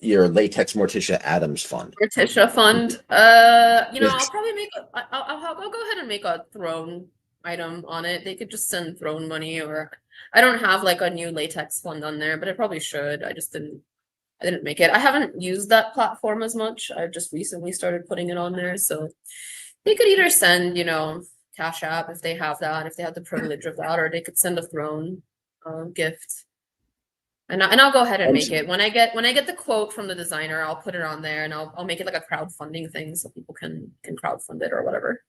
latex Morticia Adams fund? Morticia fund. I'll Yes. probably make. I'll go ahead and make a throne item on it. They could just send throne money, or I don't have like a new latex fund on there, but I probably should. I just didn't. I didn't make it. I haven't used that platform as much. I've just recently started putting it on there. So they could either send, Cash App if they have that, if they have the privilege of that, or they could send a throne gift. And I'll go ahead and make it. When I get the quote from the designer, I'll put it on there and I'll make it like a crowdfunding thing so people can crowdfund it or whatever.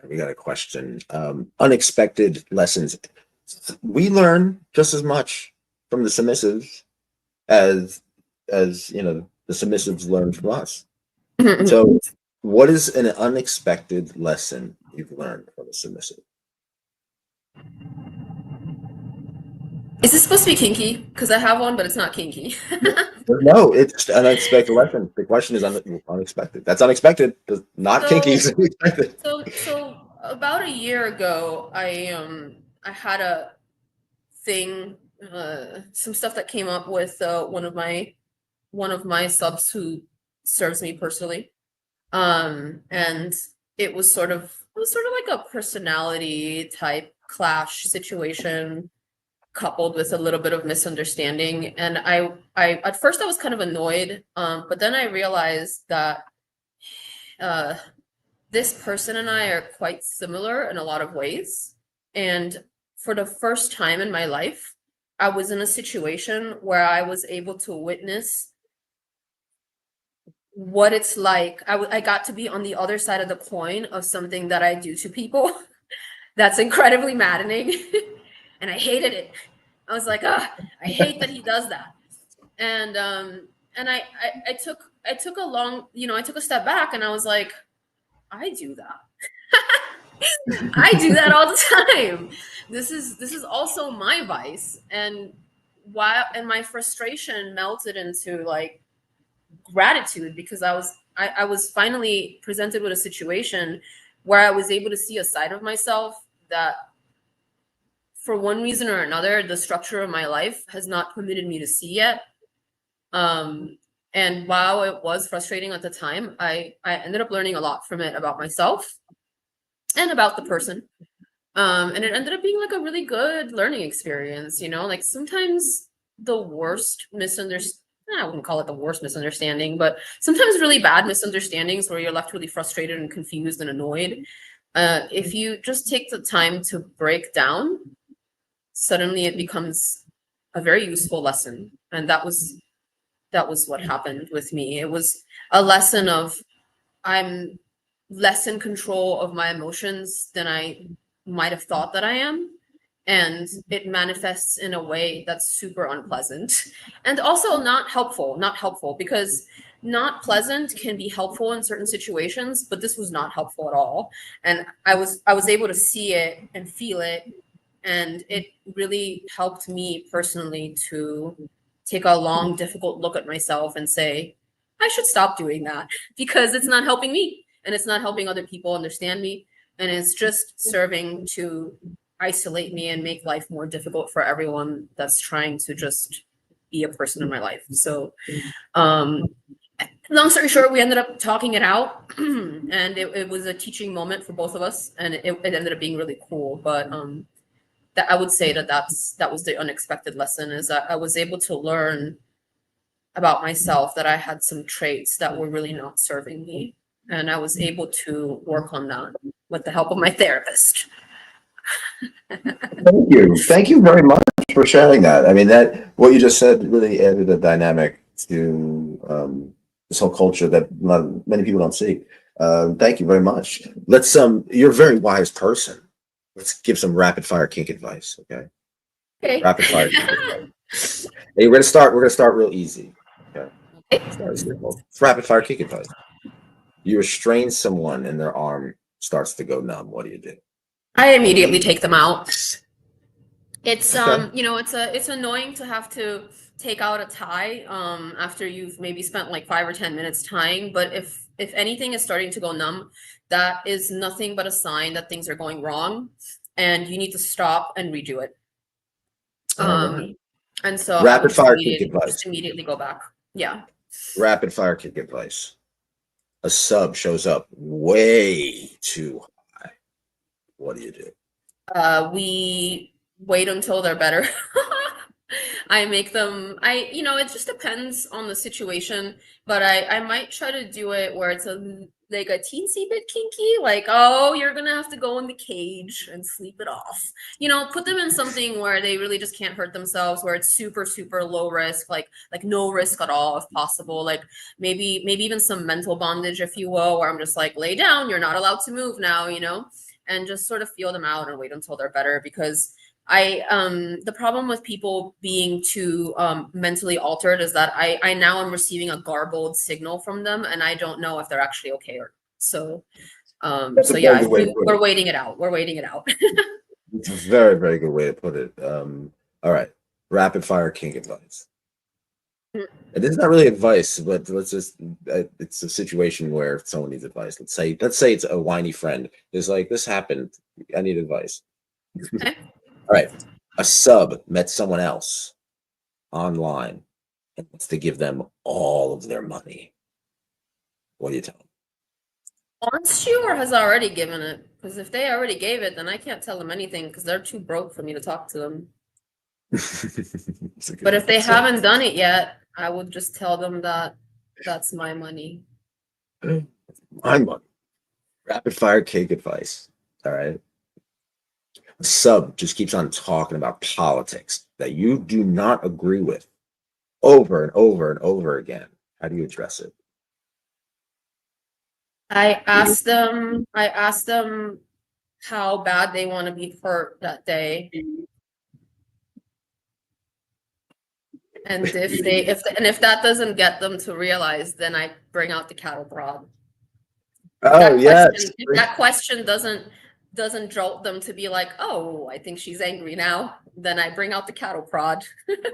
We got a question. Unexpected lessons. We learn just as much from the submissives as the submissives learn from us. So, what is an unexpected lesson you've learned from a submissive? Is this supposed to be kinky? Because I have one, but it's not kinky. No, it's an unexpected lesson. The question is unexpected. That's unexpected. Not kinky. It's unexpected. So about a year ago, I had a thing, some stuff that came up with one of my subs who serves me personally. And it was sort of like a personality type clash situation coupled with a little bit of misunderstanding. And I at first I was kind of annoyed, but then I realized that this person and I are quite similar in a lot of ways. And for the first time in my life, I was in a situation where I was able to witness what it's like. I got to be on the other side of the coin of something that I do to people that's incredibly maddening. And I hated it. I was like, I hate that he does that. I took a long, I took a step back and I was like, I do that. I do that all the time. This is also my vice. And my frustration melted into like gratitude, because I was finally presented with a situation where I was able to see a side of myself that, for one reason or another, the structure of my life has not permitted me to see yet. And while it was frustrating at the time, I ended up learning a lot from it about myself and about the person. And it ended up being like a really good learning experience, like sometimes the worst misunderstanding, I wouldn't call it the worst misunderstanding, but sometimes really bad misunderstandings where you're left really frustrated and confused and annoyed. If you just take the time to break down, suddenly it becomes a very useful lesson. And that was what happened with me. It was a lesson of, I'm less in control of my emotions than I might have thought that I am. And it manifests in a way that's super unpleasant and also not helpful, because not pleasant can be helpful in certain situations, but this was not helpful at all. And I was able to see it and feel it, and it really helped me personally to take a long, difficult look at myself and say, I should stop doing that, because it's not helping me and it's not helping other people understand me. And it's just serving to isolate me and make life more difficult for everyone that's trying to just be a person in my life. So, long story short, we ended up talking it out, and it was a teaching moment for both of us, and it ended up being really cool. But that I would say that was the unexpected lesson, is that I was able to learn about myself that I had some traits that were really not serving me, and I was able to work on that with the help of my therapist. Thank you very much for sharing that. I mean, that what you just said really added a dynamic to this whole culture that not many people don't see. Thank you very much. Let's you're a very wise person. Let's give some rapid fire kink advice, okay? Okay. Rapid fire kink advice. Hey, we're gonna start real easy. Okay. Start simple. It's rapid fire kink advice. You restrain someone and their arm starts to go numb. What do you do? I immediately take them out. It's Okay. it's annoying to have to take out a tie after you've maybe spent like 5 or 10 minutes tying, but if anything is starting to go numb, that is nothing but a sign that things are going wrong and you need to stop and redo it. All right. And so I would Rapid fire kink advice. just immediately go back. Yeah. Rapid fire kink advice. A sub shows up way too high. What do you do? We wait until they're better. I make them, it just depends on the situation, but I might try to do it where it's like a teensy bit kinky, like, oh, you're gonna have to go in the cage and sleep it off. Put them in something where they really just can't hurt themselves, where it's super, super low risk, like no risk at all if possible. Like maybe even some mental bondage, if you will, where I'm just like, lay down, you're not allowed to move now, and just sort of feel them out and wait until they're better. Because the problem with people being too mentally altered is that I now am receiving a garbled signal from them, and I don't know if they're actually okay or not. So yeah, we're waiting it out. We're waiting it out. It's a very, very good way to put it. All right, rapid fire kink advice. And this is not really advice, but let's just it's a situation where someone needs advice. Let's say it's a whiny friend. It's like, this happened. I need advice. Okay. All right. A sub met someone else online and wants to give them all of their money. What do you tell them? Wants to or has already given it? Because if they already gave it, then I can't tell them anything because they're too broke for me to talk to them. But if they haven't done it yet, I would just tell them that that's my money. My money. Rapid fire kink advice. All right. A sub just keeps on talking about politics that you do not agree with over and over and over again. How do you address it? I asked them how bad they want to be hurt that day. And if that doesn't get them to realize, then I bring out the cattle prod. Oh yes. If that question doesn't jolt them to be like, oh, I think she's angry now, then I bring out the cattle prod.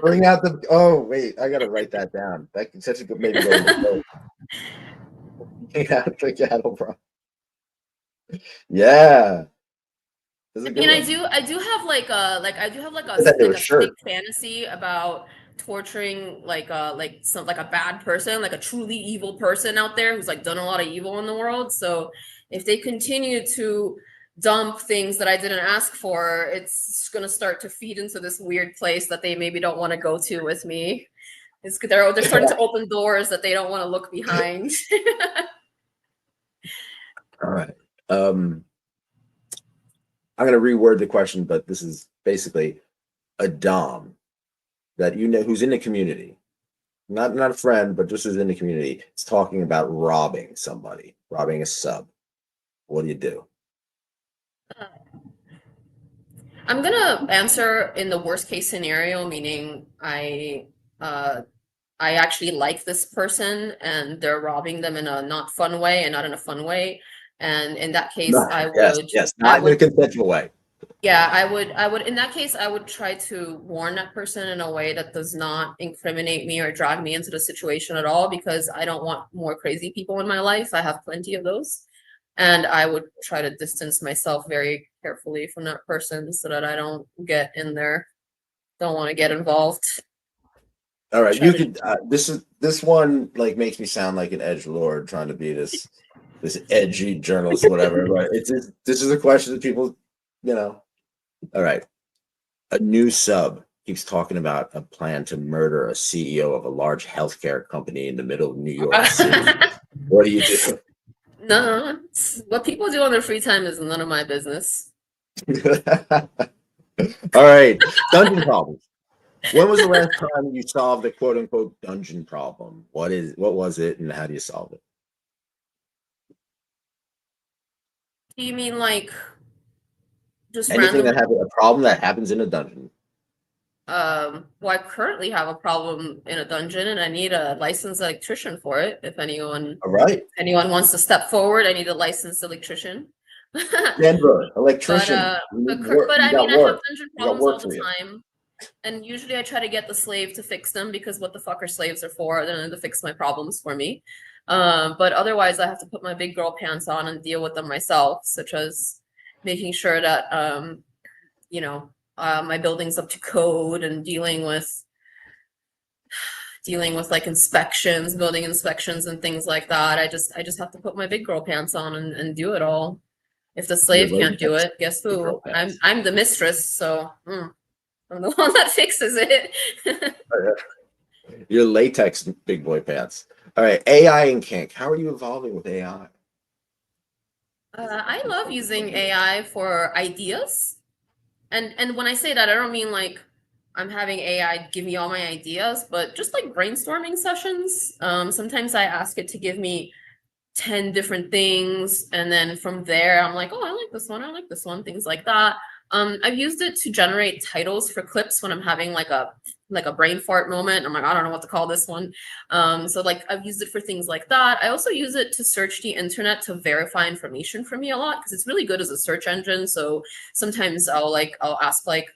Bring out the. Oh wait, I gotta write that down. That can such a good maybe go in the book. Yeah, the cattle prod. Yeah. I mean, I do have like a sick fantasy about torturing like a bad person, like a truly evil person out there who's like done a lot of evil in the world. So if they continue to dump things that I didn't ask for, it's gonna start to feed into this weird place that they maybe don't want to go to with me. They're starting to open doors that they don't want to look behind. All right. I'm going to reword the question, but this is basically a dom that you know who's in the community, not a friend, but just is in the community. It's talking about robbing somebody, robbing a sub. What do you do? I'm gonna answer in the worst case scenario, meaning I actually like this person and they're robbing them in a not fun way and not in a fun way. And in that case, No, I yes, would yes, not in a consensual way. Yeah, I would in that case, I would try to warn that person in a way that does not incriminate me or drag me into the situation at all, because I don't want more crazy people in my life. I have plenty of those. And I would try to distance myself very carefully from that person so that I don't get in there, don't want to get involved. All right, you could. This one like makes me sound like an edgelord trying to be this edgy journalist or whatever. But this is a question that people, you know. All right, a new sub keeps talking about a plan to murder a CEO of a large healthcare company in the middle of New York City. What do you do? No, what people do on their free time is none of my business. All right, dungeon problems. When was the last time you solved a quote unquote dungeon problem? What was it and how do you solve it? Do you mean like just Anything randomly? that happens, a problem that happens in a dungeon. Well, I currently have a problem in a dungeon and I need a licensed electrician for it. If anyone All right. wants to step forward, I need a licensed electrician. Denver, electrician. But I mean, I have dungeon problems all the time. And usually I try to get the slave to fix them, because what the fuck are slaves are for? They're to fix my problems for me. But otherwise I have to put my big girl pants on and deal with them myself, such as making sure that, you know, my building's up to code and dealing with like inspections, building inspections and things like that. I just have to put my big girl pants on and do it all. If the slave can't do it, guess who? I'm the mistress, so I'm the one that fixes it. Your latex big boy pants. All right, AI and kink. How are you evolving with AI? I love using AI for ideas. And when I say that, I don't mean like I'm having AI give me all my ideas, but just like brainstorming sessions. Sometimes I ask it to give me 10 different things, and then from there I'm like, oh, I like this one, things like that. I've used it to generate titles for clips when I'm having like a brain fart moment. I'm like, I don't know what to call this one. So like I've used it for things like that. I also use it to search the internet to verify information for me a lot, because it's really good as a search engine. So sometimes I'll ask like,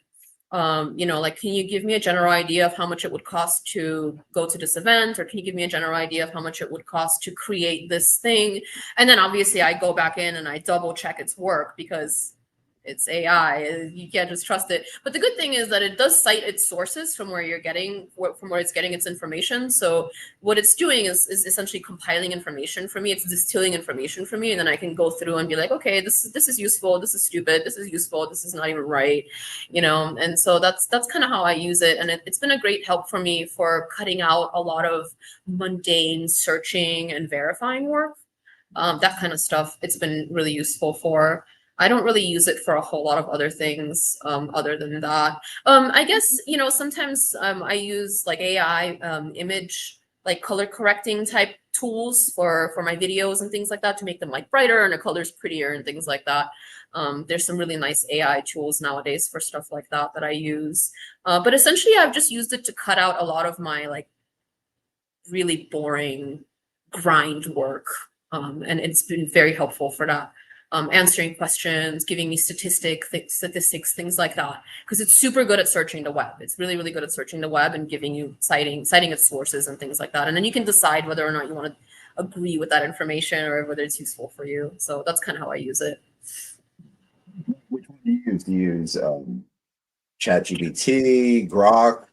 you know, like, can you give me a general idea of how much it would cost to go to this event? Or can you give me a general idea of how much it would cost to create this thing? And then obviously I go back in and I double check its work, because it's AI. You can't just trust it. But the good thing is that it does cite its sources from where it's getting its information. So what it's doing is essentially compiling information for me. It's distilling information for me, and then I can go through and be like, okay, this is useful, this is stupid, this is useful, this is not even right, you know. And so that's kind of how I use it, and it's been a great help for me for cutting out a lot of mundane searching and verifying work. That kind of stuff it's been really useful for. I don't really use it for a whole lot of other things other than that. I guess, you know, sometimes I use like AI image like color correcting type tools for my videos and things like that to make them like brighter and the colors prettier and things like that. There's some really nice AI tools nowadays for stuff like that that I use. But essentially, I've just used it to cut out a lot of my like really boring grind work. And it's been very helpful for that. Answering questions, giving me statistics, things like that. Because it's super good at searching the web. It's really, really good at searching the web and giving you citing its sources and things like that. And then you can decide whether or not you want to agree with that information or whether it's useful for you. So that's kind of how I use it. Which one do you use? Do you use ChatGPT, Grok,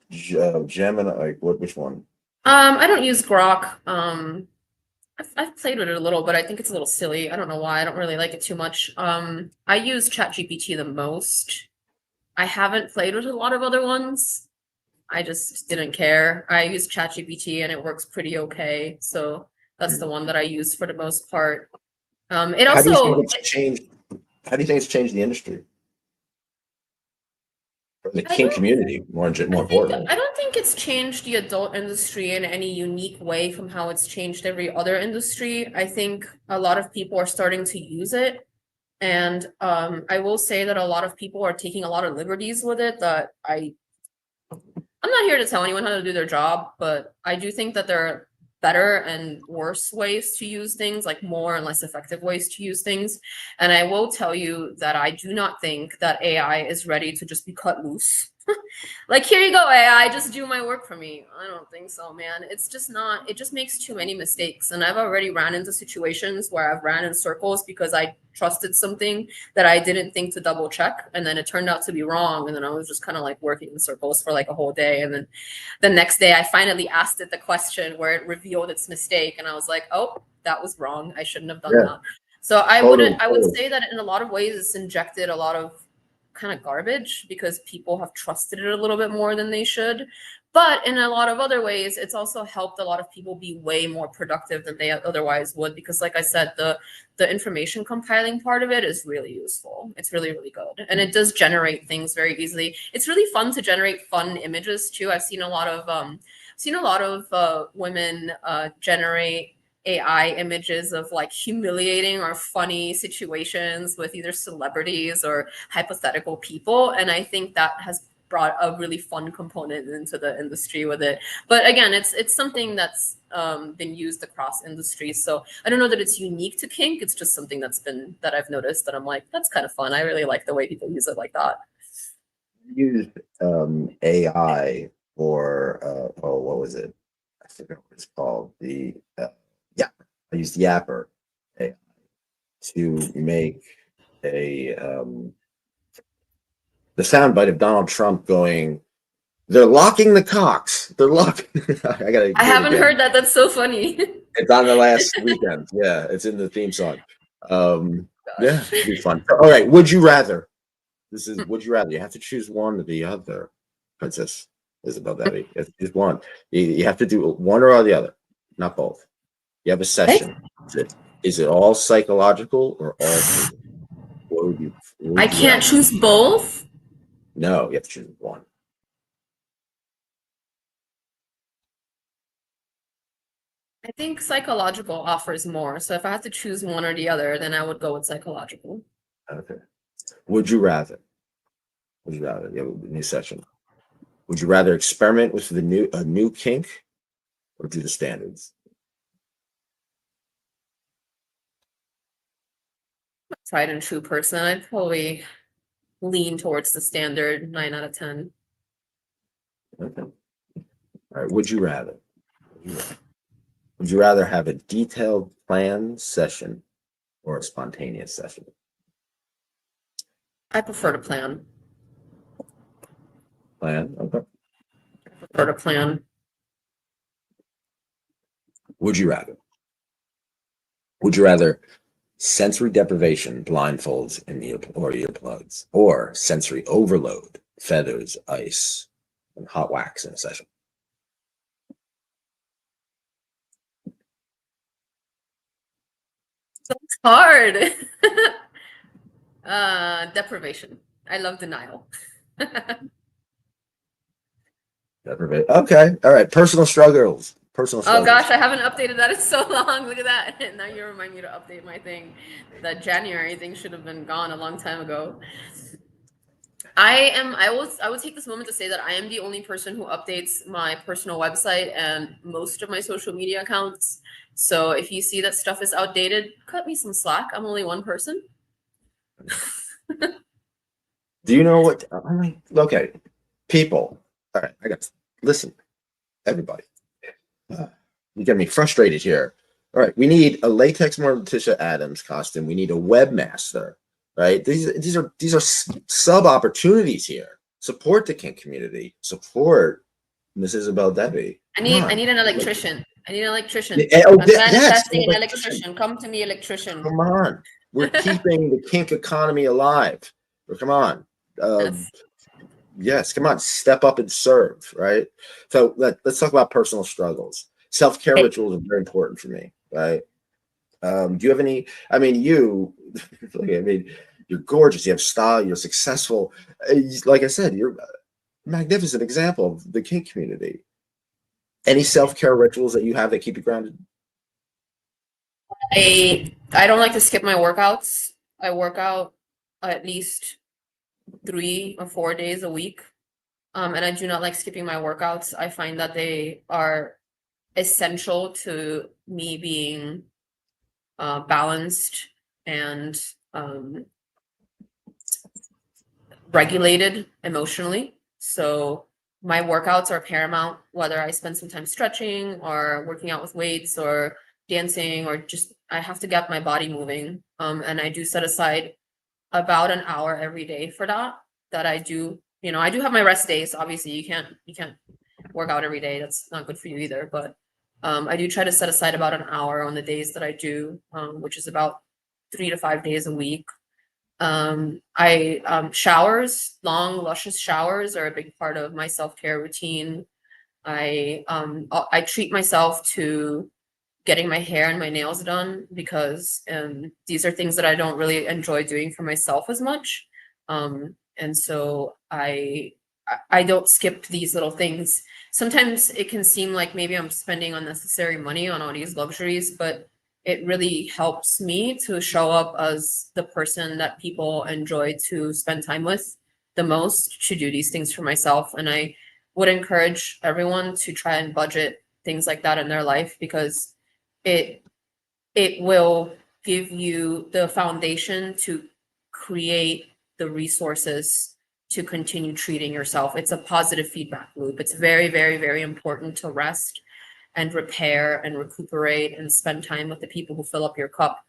Gemini? Like which one? I don't use Grok. I've played with it a little, but I think it's a little silly. I don't know why. I don't really like it too much. I use ChatGPT the most. I haven't played with a lot of other ones. I just didn't care. I use ChatGPT and it works pretty okay. So that's the one that I use for the most part. It How do you also think it's changed? How do you think it's changed the industry? Or the kink community, more importantly. I don't think it's changed the adult industry in any unique way from how it's changed every other industry. I think a lot of people are starting to use it. And I will say that a lot of people are taking a lot of liberties with it that I'm not here to tell anyone how to do their job, but I do think that there are better and worse ways to use things, like more and less effective ways to use things. And I will tell you that I do not think that AI is ready to just be cut loose. Like, here you go, AI, just do my work for me. I don't think so, man. It's just not, it just makes too many mistakes. And I've already ran into situations where I've ran in circles because I trusted something that I didn't think to double check. And then it turned out to be wrong. And then I was just kind of like working in circles for like a whole day. And then the next day I finally asked it the question where it revealed its mistake. And I was like, oh, that was wrong. I shouldn't have done that. So I would say that in a lot of ways it's injected a lot of kind of garbage because people have trusted it a little bit more than they should. But in a lot of other ways, it's also helped a lot of people be way more productive than they otherwise would. Because like I said, the information compiling part of it is really useful. It's really, really good. And it does generate things very easily. It's really fun to generate fun images too. I've seen a lot of women generate AI images of like humiliating or funny situations with either celebrities or hypothetical people. And I think that has brought a really fun component into the industry with it. But again, it's something that's been used across industries. So I don't know that it's unique to kink. It's just something that I've noticed that I'm like, that's kind of fun. I really like the way people use it like that. Used AI for what was it? I forget what it's called. I used Yapper AI to make the soundbite of Donald Trump going, "They're locking the cocks. They're locking." I haven't heard that. That's so funny. It's on the last weekend. Yeah, it's in the theme song. Yeah, it'd be fun. All right, would you rather? This is would you rather? You have to choose one or the other, Princess Isobel Devi. It's one. You have to do one or the other, not both. You have a session. Is it all psychological or all physical? What would I can't choose both? No, you have to choose one. I think psychological offers more. So if I had to choose one or the other, then I would go with psychological. Okay. Would you rather? Would you rather? You have a new session. Would you rather experiment with a new kink or do the standards? Tried and true person. I'd probably lean towards the standard 9 out of 10. Okay. All right. Would you rather? Would you rather have a detailed planned session or a spontaneous session? I prefer to plan. Plan? Okay. I prefer to plan. Would you rather? Would you rather sensory deprivation, blindfolds, and earplugs, or sensory overload, feathers, ice, and hot wax in a session? It's hard. Deprivation. I love denial. Deprivation. Okay. All right. Personal struggles. Personal Oh struggles. gosh, I haven't updated that in so long. Look at that. Now you remind me to update my thing. That January thing should have been gone a long time ago. I would take this moment to say that I am the only person who updates my personal website and most of my social media accounts. So if you see that stuff is outdated, cut me some slack. I'm only one person. Do you know what? I'm like, okay, people. All right, I got to listen, everybody. You get me frustrated here. All right, we need a latex Morticia Adams costume. We need a webmaster. Right? These are sub opportunities here. Support the kink community. Support Miss Isobel Devi. I Come on. need an electrician. I need an electrician. Oh, I'm yes, manifesting an electrician. Come to me, electrician. Come on. We're keeping the kink economy alive. Come on. Yes. Yes, come on. Step up and serve, right? So let's talk about personal struggles. Self-care rituals are very important for me, right? Do you have any? I mean, you're gorgeous. You have style. You're successful. Like I said, you're a magnificent example of the kink community. Any self-care rituals that you have that keep you grounded? I don't like to skip my workouts. I work out at least 3 or 4 days a week. And I do not like skipping my workouts. I find that they are essential to me being balanced and regulated emotionally. So my workouts are paramount, whether I spend some time stretching or working out with weights or dancing, or just I have to get my body moving. And I do set aside about an hour every day for that I do. I do have my rest days. Obviously you can't work out every day. That's not good for you either. But I do try to set aside about an hour on the days that I do, which is about 3 to 5 days a week. Showers, long, luscious showers are a big part of my self-care routine. I treat myself to getting my hair and my nails done because these are things that I don't really enjoy doing for myself as much. And so I don't skip these little things. Sometimes it can seem like maybe I'm spending unnecessary money on all these luxuries, but it really helps me to show up as the person that people enjoy to spend time with the most, to do these things for myself. And I would encourage everyone to try and budget things like that in their life, because it will give you the foundation to create the resources to continue treating yourself. It's a positive feedback loop. It's very, very, very important to rest and repair and recuperate and spend time with the people who fill up your cup.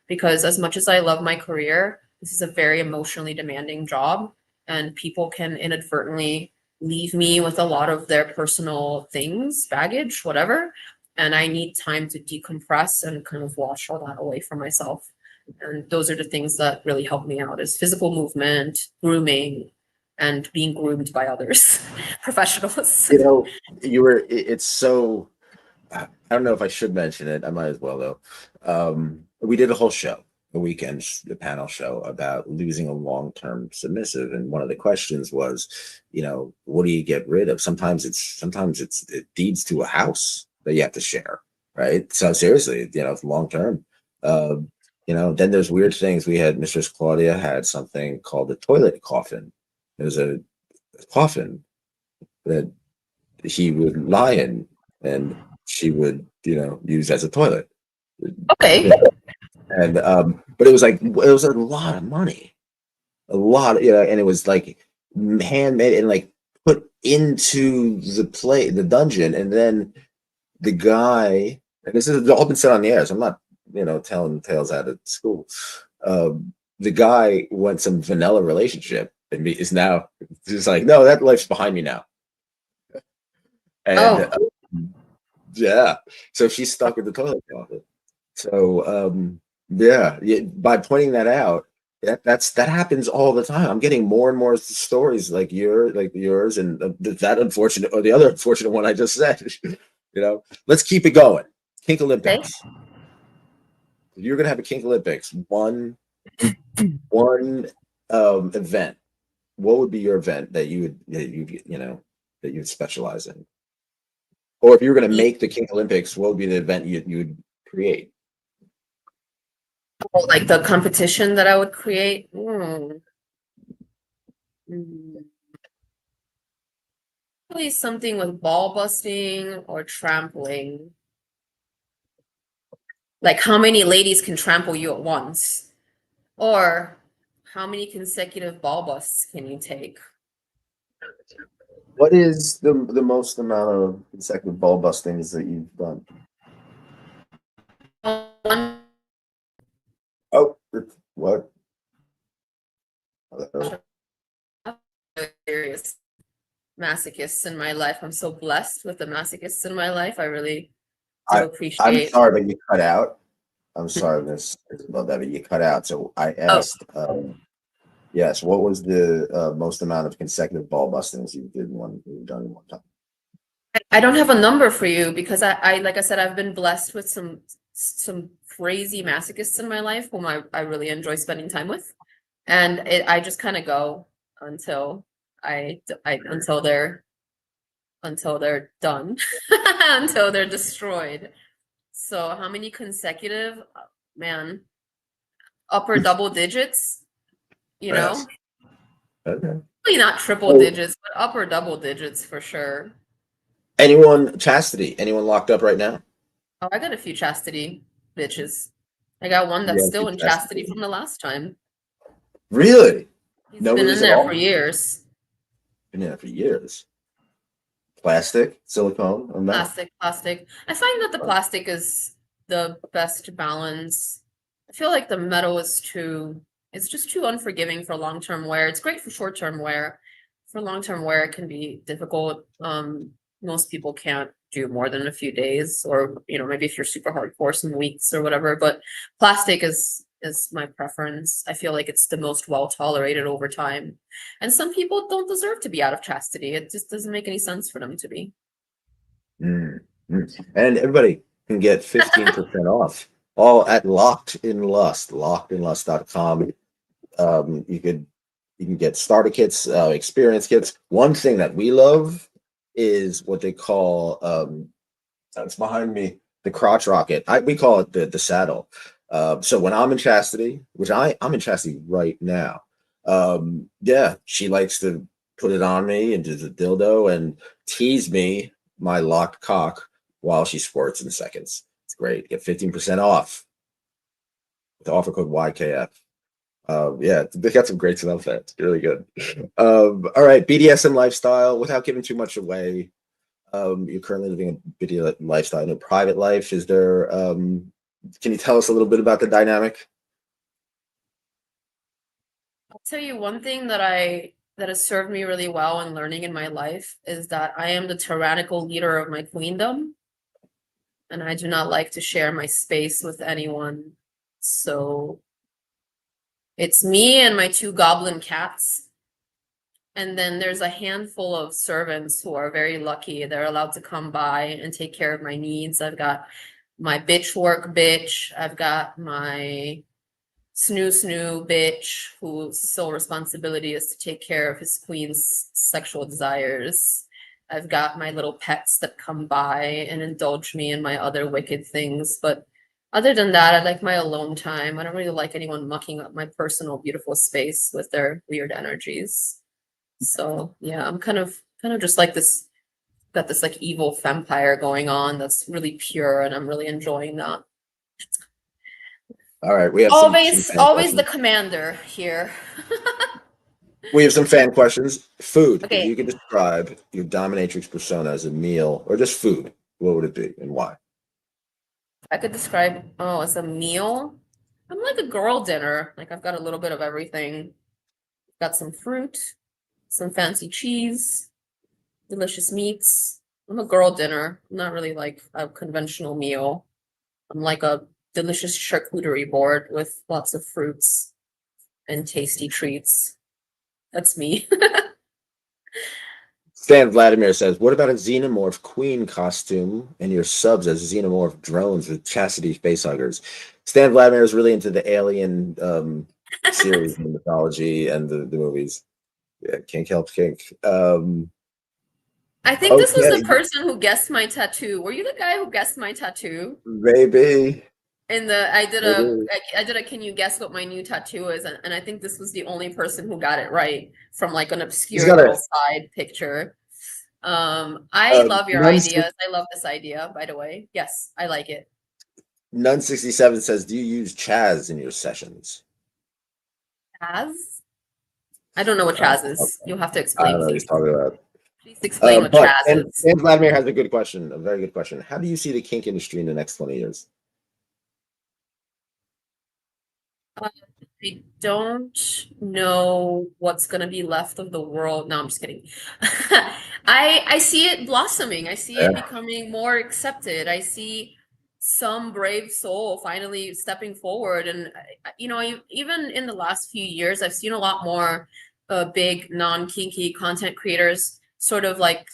Because as much as I love my career, this is a very emotionally demanding job, and people can inadvertently leave me with a lot of their personal things, baggage, whatever. And I need time to decompress and kind of wash all that away from myself. And those are the things that really help me out, is physical movement, grooming, and being groomed by others, professionals. It's so, I don't know if I should mention it. I might as well though. We did a whole show, a weekend, the panel show about losing a long-term submissive, and one of the questions was, what do you get rid of? Sometimes it deeds to a house that you have to share, right? So seriously, long term. Then there's weird things. We had Mistress Claudia had something called the toilet coffin. It was a coffin that he would lie in, and she would, use as a toilet. Okay. And but it was a lot of money, and it was like handmade and like put into the dungeon, and then the guy, and this is all been said on the air, so I'm not, telling tales out of school. The guy went some vanilla relationship and is now just like, no, that life's behind me now. And yeah, so she's stuck with the toilet closet. So yeah, by pointing that out, that happens all the time. I'm getting more and more stories like yours, and that unfortunate, or the other unfortunate one I just said. Let's keep it going. Kink Olympics. If you're gonna have a Kink Olympics, one event, what would be your event that you would specialize in? Or if you were going to make the Kink Olympics, what would be the event you would create? Like the competition that I would create. Probably something with ball busting or trampling. Like how many ladies can trample you at once? Or how many consecutive ball busts can you take? What is the most amount of consecutive ball bustings that you've done? Oh, what? Serious masochists in my life. I'm so blessed with the masochists in my life. I really do I'm appreciate. sorry, but you cut out. I'm sorry, Miss Isobel Devi, you cut out. So I asked, yes, what was the most amount of consecutive ball bustings you did you've done in one time? I don't have a number for you because I like I said, I've been blessed with some crazy masochists in my life whom I really enjoy spending time with. And I just kind of go until until they're done, until they're destroyed. So how many consecutive, man, upper double digits, you know? Okay. Probably not triple digits, but upper double digits for sure. Anyone chastity? Anyone locked up right now? Oh, I got a few chastity bitches. I got one that's Yeah, still in chastity from the last time. Really? He's No been in release at there all? for years. Been in there for years. Plastic, silicone, or metal? Plastic. I find that the plastic is the best balance. I feel like the metal is it's just too unforgiving for long-term wear. It's great for short-term wear. For long-term wear, it can be difficult. Most people can't do more than a few days, or maybe if you're super hardcore, some weeks or whatever. But plastic is my preference. I feel like it's the most well tolerated over time. And some people don't deserve to be out of chastity. It just doesn't make any sense for them to be. And everybody can get 15% off all at Locked in Lust, lockedinlust.com. You can get starter kits, experience kits. One thing that we love is what they call that's behind me, the crotch rocket. We call it the saddle. So when I'm in chastity, which I'm in chastity right now, yeah, she likes to put it on me and do the dildo and tease me, my locked cock, while she squirts in seconds. It's great. Get 15% off with the offer code YKF. Yeah, they got some great stuff there. It's really good. All right, BDSM lifestyle. Without giving too much away, you're currently living a BDSM lifestyle in a private life. Is there? Can you tell us a little bit about the dynamic? I'll tell you one thing that has served me really well in learning in my life is that I am the tyrannical leader of my queendom, and I do not like to share my space with anyone. So it's me and my 2 goblin cats. And then there's a handful of servants who are very lucky. They're allowed to come by and take care of my needs. I've got my bitch work bitch. I've got my snoo bitch whose sole responsibility is to take care of his queen's sexual desires. I've got my little pets that come by and indulge me in my other wicked things. But other than that, I like my alone time. I don't really like anyone mucking up my personal, beautiful space with their weird energies. So yeah, I'm kind of just like this, got this like evil vampire going on that's really pure, and I'm really enjoying that. All right, we have always the commander here. We have some fan questions. Food. Okay. If you could describe your dominatrix persona as a meal or just food, what would it be and why? I could describe as a meal. I'm like a girl dinner. Like I've got a little bit of everything. Got some fruit, some fancy cheese, delicious meats. I'm a girl dinner. I'm not really like a conventional meal. I'm like a delicious charcuterie board with lots of fruits and tasty treats. That's me. Stan Vladimir says, what about a xenomorph queen costume and your subs as xenomorph drones with chastity facehuggers? Stan Vladimir is really into the alien series and mythology and the movies. Yeah, Kink helps Kink. I think this was Okay, the person who guessed my tattoo. Were you the guy who guessed my tattoo? maybe, In the I did a maybe. I did a can you guess what my new tattoo is? And I think this was the only person who got it right from like an He's obscure got little a side picture. I love your none. ideas. I love this idea, by the way. Yes, I like it. None 67 says, "Do you use Chaz in your sessions?" Chaz? I don't know what Uh, Chaz is. You'll have to I explain, don't know what he's please. talking about. Please explain what But Chaz is. and Vladimir has a good question, a very good question. How do you see the kink industry in the next 20 years? I don't know what's gonna be left of the world. No, I'm just kidding. I see it blossoming. I see it Yeah. becoming more accepted. I see some brave soul finally stepping forward. And you know, even in the last few years, I've seen a lot more big non-kinky content creators sort of like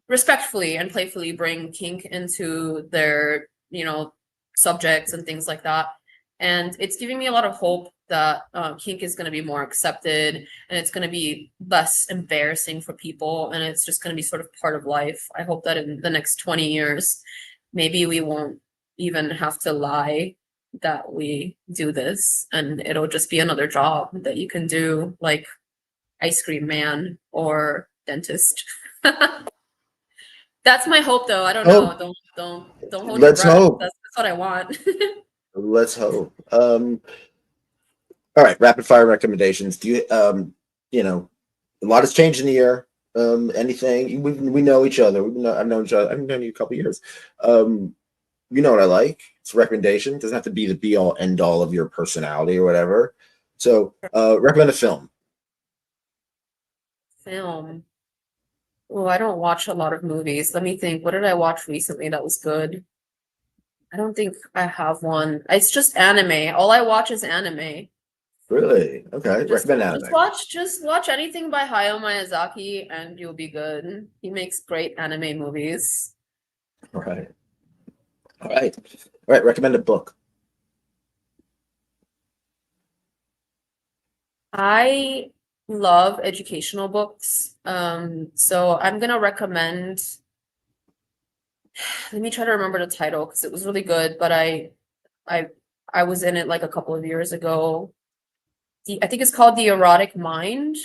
respectfully and playfully bring kink into their, you know, subjects and things like that. And it's giving me a lot of hope that kink is going to be more accepted and it's going to be less embarrassing for people and it's just going to be sort of part of life. I hope that in the next 20 years, maybe we won't even have to lie that we do this and it'll just be another job that you can do, like ice cream man or dentist. That's my hope, though. I don't know. Oh, Don't hold your let's breath. hope. That's what I want. Let's hope. All right, rapid fire recommendations. Do you you know, a lot has changed in the year. Anything we know each other. I've known each other. I've known you a couple years. You know what I like. It's a recommendation. It doesn't have to be the be all end all of your personality or whatever. So recommend a film. Film. Oh, I don't watch a lot of movies. Let me think. What did I watch recently that was good? I don't think I have one. It's just anime. All I watch is anime. Really? Okay. Just Recommend just anime. watch just watch anything by Hayao Miyazaki and you'll be good. He makes great anime movies. All right. All right. All right. Recommend a book. I love educational books. So I'm gonna recommend, let me try to remember the title because it was really good, but I I was in it like a couple of years ago. I think it's called The Erotic Mind,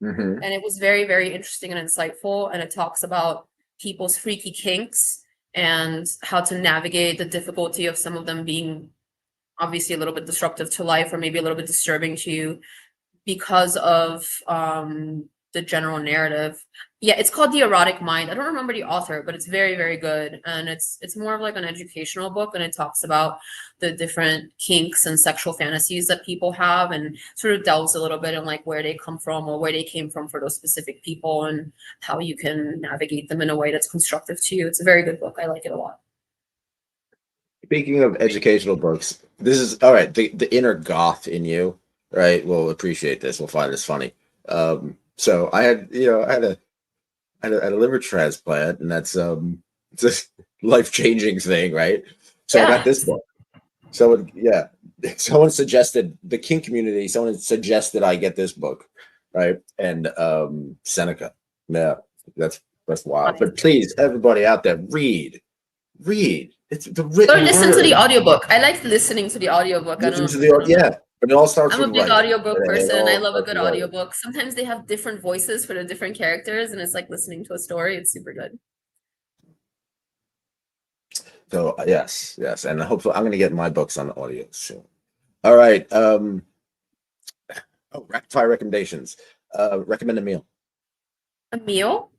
Mm-hmm. and it was very, very interesting and insightful. And it talks about people's freaky kinks and how to navigate the difficulty of some of them being obviously a little bit disruptive to life or maybe a little bit disturbing to you because of the general narrative. Yeah, it's called The Erotic Mind. I don't remember the author, but it's very, very good. And it's more of like an educational book and it talks about the different kinks and sexual fantasies that people have and sort of delves a little bit in like where they come from or where they came from for those specific people and how you can navigate them in a way that's constructive to you. It's a very good book. I like it a lot. Speaking of educational books, this is all right. The inner goth in you, right, will appreciate this. Will find this funny. So I had, I had a liver transplant, and that's it's a life changing thing, right? So I got this Yes. book. Someone, yeah, someone suggested the kink community. Someone suggested I get this book, right? And Seneca. Yeah, that's wild. But please, everybody out there, read. It's the Or written listen to the word. audiobook. I like listening to the audiobook. Listen to the I don't know. yeah, but it all starts I'm a with big writing. audiobook It person. I all love a starts good with writing. audiobook. Sometimes they have different voices for the different characters, and it's like listening to a story. It's super good. So yes, and hopefully I'm gonna get my books on audio soon. All right. Rapid fire recommendations. Recommend a meal. A meal?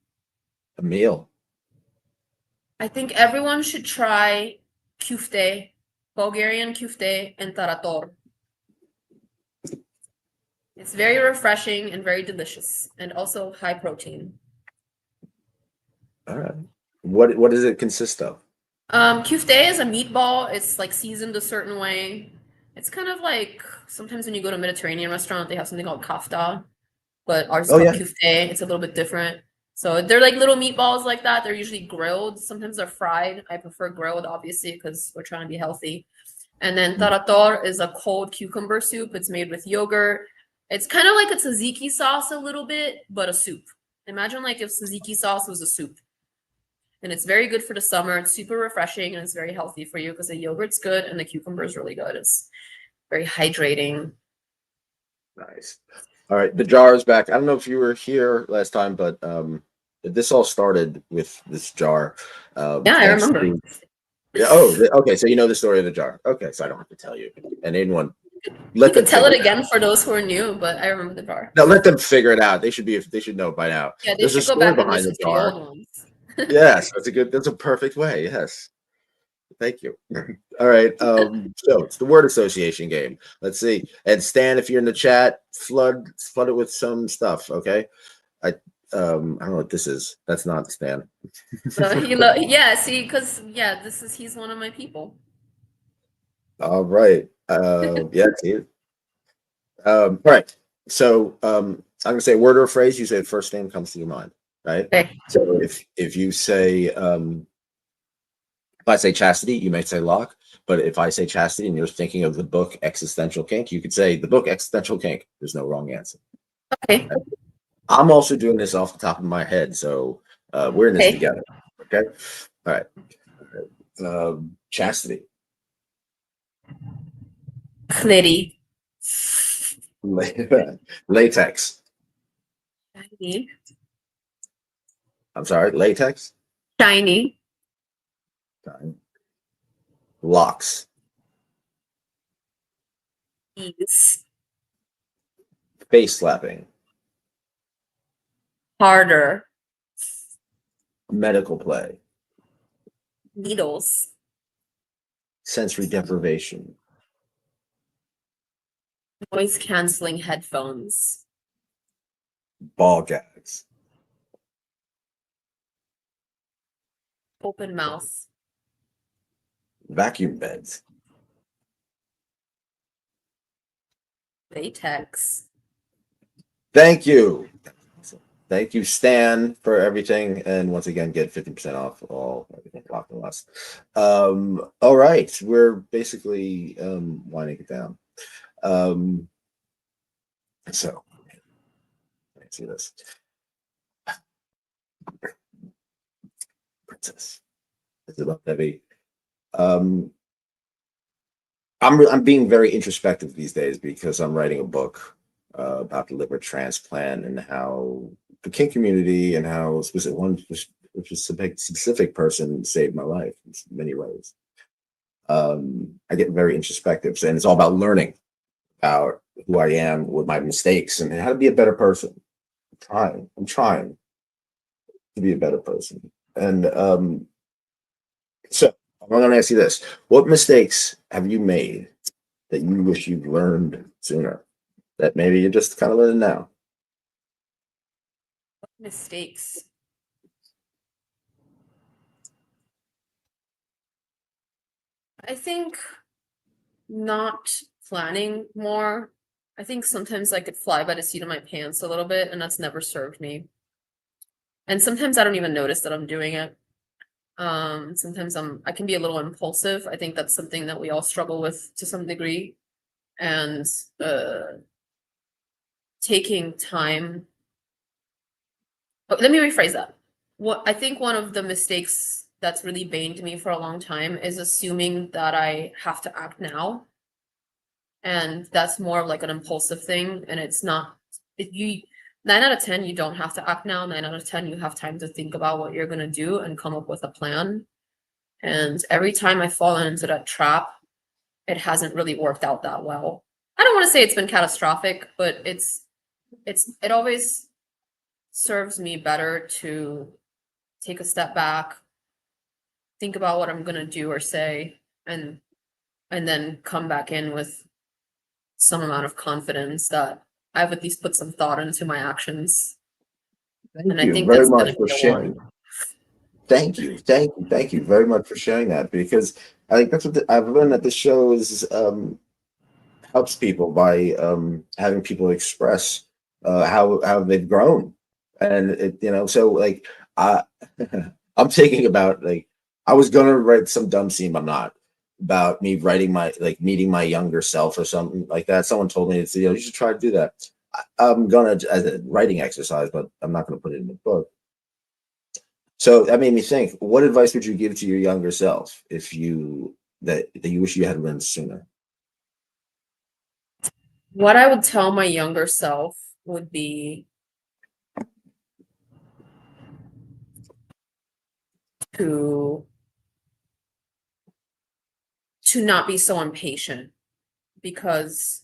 A meal. I think everyone should try küfte, Bulgarian küfte, and tarator. It's very refreshing and very delicious, and also high protein. All right. What does it consist of? Küfte is a meatball. It's like seasoned a certain way. It's kind of like sometimes when you go to a Mediterranean restaurant, they have something called kafta, but ours is Oh called yeah. küfte. It's a little bit different. So they're like little meatballs like that. They're usually grilled. Sometimes they're fried. I prefer grilled, obviously, because we're trying to be healthy. And then tarator is a cold cucumber soup. It's made with yogurt. It's kind of like a tzatziki sauce a little bit, but a soup. Imagine like if tzatziki sauce was a soup. And it's very good for the summer. It's super refreshing and it's very healthy for you because the yogurt's good and the cucumber is really good. It's very hydrating. Nice. All right, the jar is back. I don't know if you were here last time, but this all started with this jar. Yeah, I remember. Yeah. Oh, okay. So you know the story of the jar. Okay, so I don't have to tell you. And anyone, You could tell it again for those who are new, but I remember the jar. No, let them figure it out. They should know by now. Yeah, they should go back and listen to the old ones. Yes, that's a perfect way. Yes. Thank you. All right. So it's the word association game. Let's see. And Stan, if you're in the chat, flood it with some stuff. Okay. I don't know what this is. That's not Stan. So see, because he's one of my people. All right. Yeah, see. All right. So I'm gonna say a word or a phrase. You say the first name comes to your mind, right? Okay. So if you say if I say chastity, you might say lock. But if I say chastity and you're thinking of the book Existential Kink, you could say the book Existential Kink. There's no wrong answer. Okay. I'm also doing this off the top of my head, so we're in this together. Okay. All right. Chastity. Clitty. Latex. Shiny. I'm sorry, latex. Shiny. Locks. Ease. Face slapping. Harder. Medical play. Needles. Sensory deprivation. Noise canceling headphones. Ball gags. Open mouth. Vacuum beds. Latex. Thank you. Thank you, Stan, for everything. And once again, get 50% off all everything locked and less. All right. We're basically winding it down. So let's see this. Princess. Isobel Devi. I'm being very introspective these days because I'm writing a book about the liver transplant and how the kink community and how specific person saved my life in many ways. I get very introspective, and it's all about learning about who I am, with my mistakes, and how to be a better person. I'm trying to be a better person. And so I'm going to ask you this. What mistakes have you made that you wish you'd learned sooner? That maybe you're just kind of learning now? Mistakes. I think not planning more. I think sometimes I could fly by the seat of my pants a little bit, and that's never served me. And sometimes I don't even notice that I'm doing it. Sometimes I can be a little impulsive. I think that's something that we all struggle with to some degree. And taking time. Oh, let me rephrase that. What I think one of the mistakes that's really baned me for a long time is assuming that I have to act now. And that's more of like an impulsive thing. And it's not, 9 out of 10, you don't have to act now. 9 out of 10, you have time to think about what you're going to do and come up with a plan. And every time I fall into that trap, it hasn't really worked out that well. I don't want to say it's been catastrophic, but it always serves me better to take a step back, think about what I'm going to do or say, and then come back in with some amount of confidence that I've at least put some thought into my actions. Thank you very much for sharing. Thank you very much for sharing that, because I think that's what I've learned, that this show is helps people by having people express how they've grown, and so like I'm thinking about, like, I was gonna write some dumb scene, but I'm not, about me writing meeting my younger self or something like that. Someone told me, you should try to do that. I'm gonna as a writing exercise, but I'm not gonna put it in the book. So that made me think, what advice would you give to your younger self if you that you wish you had learned sooner? What I would tell my younger self would be to not be so impatient, because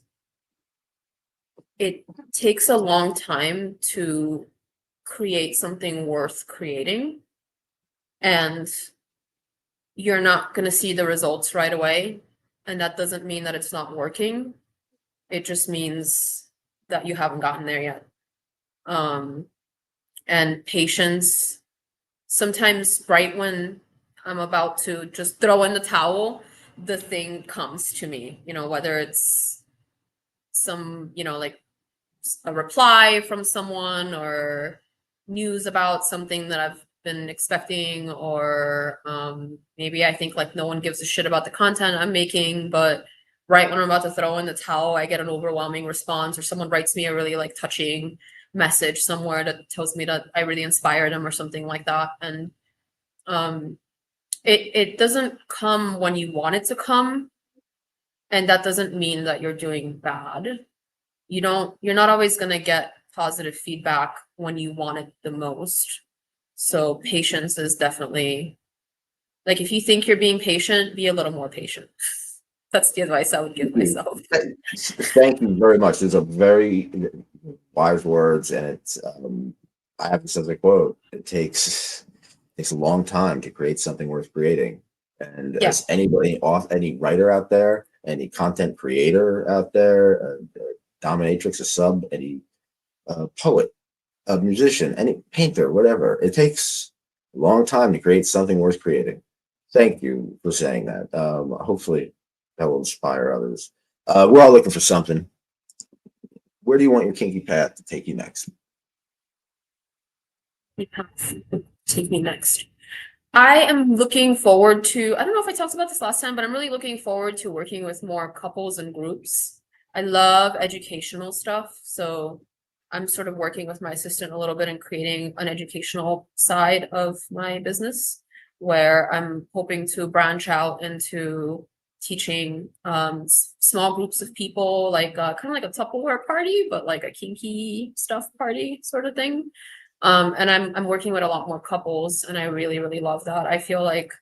it takes a long time to create something worth creating, and you're not going to see the results right away. And that doesn't mean that it's not working. It just means that you haven't gotten there yet. And patience. Sometimes right when I'm about to just throw in the towel, the thing comes to me, whether it's some, like a reply from someone, or news about something that I've been expecting, or maybe I think like no one gives a shit about the content I'm making, but right when I'm about to throw in the towel, I get an overwhelming response, or someone writes me a really like touching message somewhere that tells me that I really inspired them or something like that. And it doesn't come when you want it to come, and that doesn't mean that you're doing bad. You're not always going to get positive feedback when you want it the most. So patience is definitely, like, if you think you're being patient, be a little more patient. That's the advice I would give myself. Thank you very much. These are very wise words, and it's I have this as a quote. It takes a long time to create something worth creating. And Yeah. as any writer out there, any content creator out there, dominatrix, a sub, any poet, a musician, any painter, whatever, it takes a long time to create something worth creating. Thank you for saying that. Hopefully that will inspire others. We're all looking for something. Where do you want your kinky path to take you next? Take me next. I am looking forward to, I don't know if I talked about this last time, but I'm really looking forward to working with more couples and groups. I love educational stuff. So I'm sort of working with my assistant a little bit and creating an educational side of my business, where I'm hoping to branch out into teaching small groups of people, like kind of like a Tupperware party, but like a kinky stuff party sort of thing. And I'm working with a lot more couples, and I really, really love that. I feel like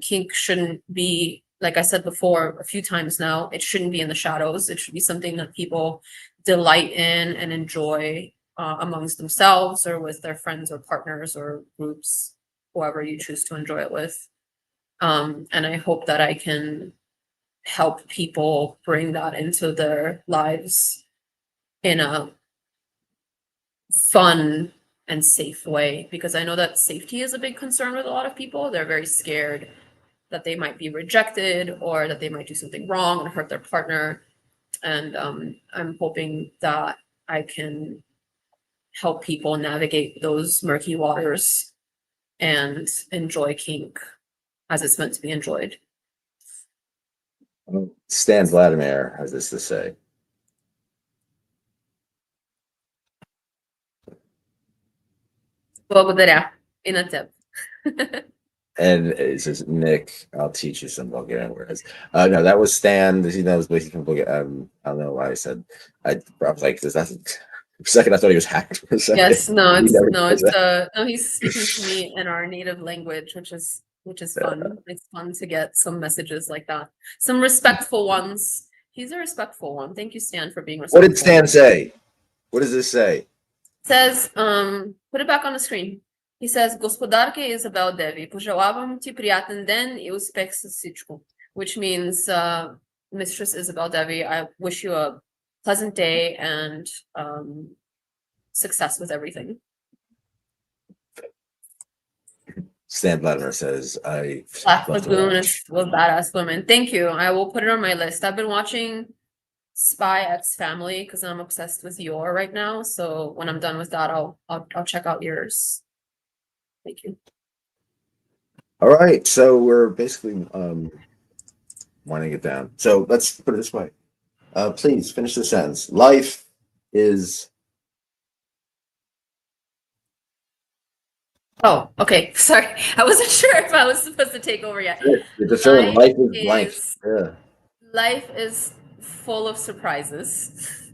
kink shouldn't be, like I said before a few times now, it shouldn't be in the shadows. It should be something that people delight in and enjoy amongst themselves, or with their friends or partners or groups, whoever you choose to enjoy it with. And I hope that I can help people bring that into their lives in a fun and safe way, because I know that safety is a big concern with a lot of people. They're very scared that they might be rejected, or that they might do something wrong and hurt their partner. And I'm hoping that I can help people navigate those murky waters and enjoy kink as it's meant to be enjoyed. Stan Vladimir has this to say. Благодаря. In a tip. And it says, Nick, I'll teach you some Bulgarian words. No, that was Stan. He knows basically from Bulgarian. I don't know why I said. I was like, "This that's." For a second, I thought he was hacked. For a second. Yes, no, he's speaking to me in our native language, which is fun. It's fun to get some messages like that, some respectful ones. He's a respectful one. Thank you, Stan, for being respectful. What did Stan say? What does this say? It says, put it back on the screen. He says, Господарка Isobel Devi, пожелавам ти приятен ден и успех с всичко, which means, Mistress Isobel Devi, I wish you a pleasant day and success with everything. Stan Vladimir says, Black Lagoon is a badass woman. Thank you. I will put it on my list. I've been watching Spy X Family because I'm obsessed with Yor right now. So when I'm done with that, I'll check out yours. Thank you. All right. So we're basically winding it down. So let's put it this way. Please finish the sentence. Life is. Oh, okay. Sorry. I wasn't sure if I was supposed to take over yet. The film Life is blank. Is, Yeah. life is full of surprises.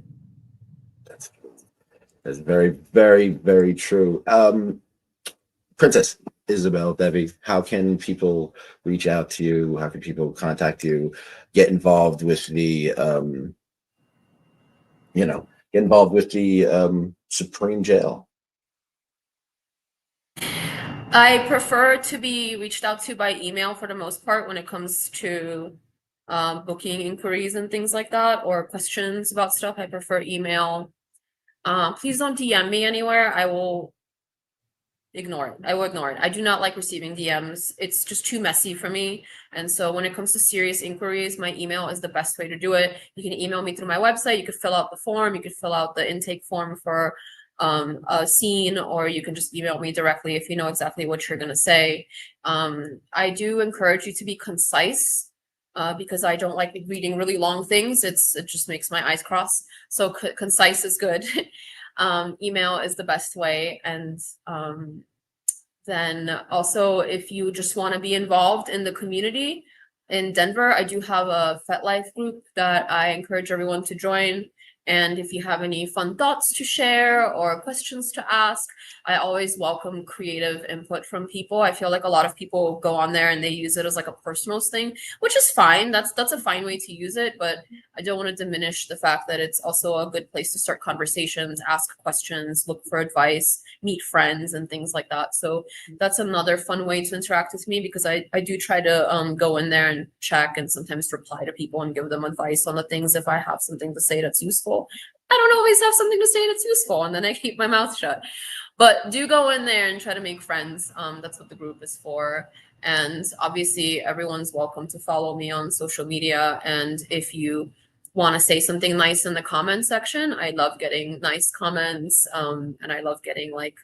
That's very, very, very true. Princess Isobel Devi, how can people reach out to you? How can people contact you? Get involved with the, get involved with the Supreme Jail. I prefer to be reached out to by email for the most part when it comes to booking inquiries and things like that, or questions about stuff. I prefer email. Please don't DM me anywhere. I will ignore it. I will ignore it. I do not like receiving DMs. It's just too messy for me. And so when it comes to serious inquiries, my email is the best way to do it. You can email me through my website. You could fill out the form. You could fill out the intake form for a scene, or you can just email me directly if you know exactly what you're going to say. I do encourage you to be concise because I don't like reading really long things. It just makes my eyes cross. So concise is good. Email is the best way. And then also, if you just want to be involved in the community in Denver, I do have a FetLife group that I encourage everyone to join. And if you have any fun thoughts to share or questions to ask, I always welcome creative input from people. I feel like a lot of people go on there and they use it as like a personal thing, which is fine. That's a fine way to use it, but I don't want to diminish the fact that it's also a good place to start conversations, ask questions, look for advice, meet friends and things like that. So that's another fun way to interact with me, because I do try to go in there and check and sometimes reply to people and give them advice on the things if I have something to say that's useful. I don't always have something to say that's useful, and then I keep my mouth shut. But do go in there and try to make friends. That's what the group is for. And obviously, everyone's welcome to follow me on social media. And if you want to say something nice in the comment section, I love getting nice comments. And I love getting like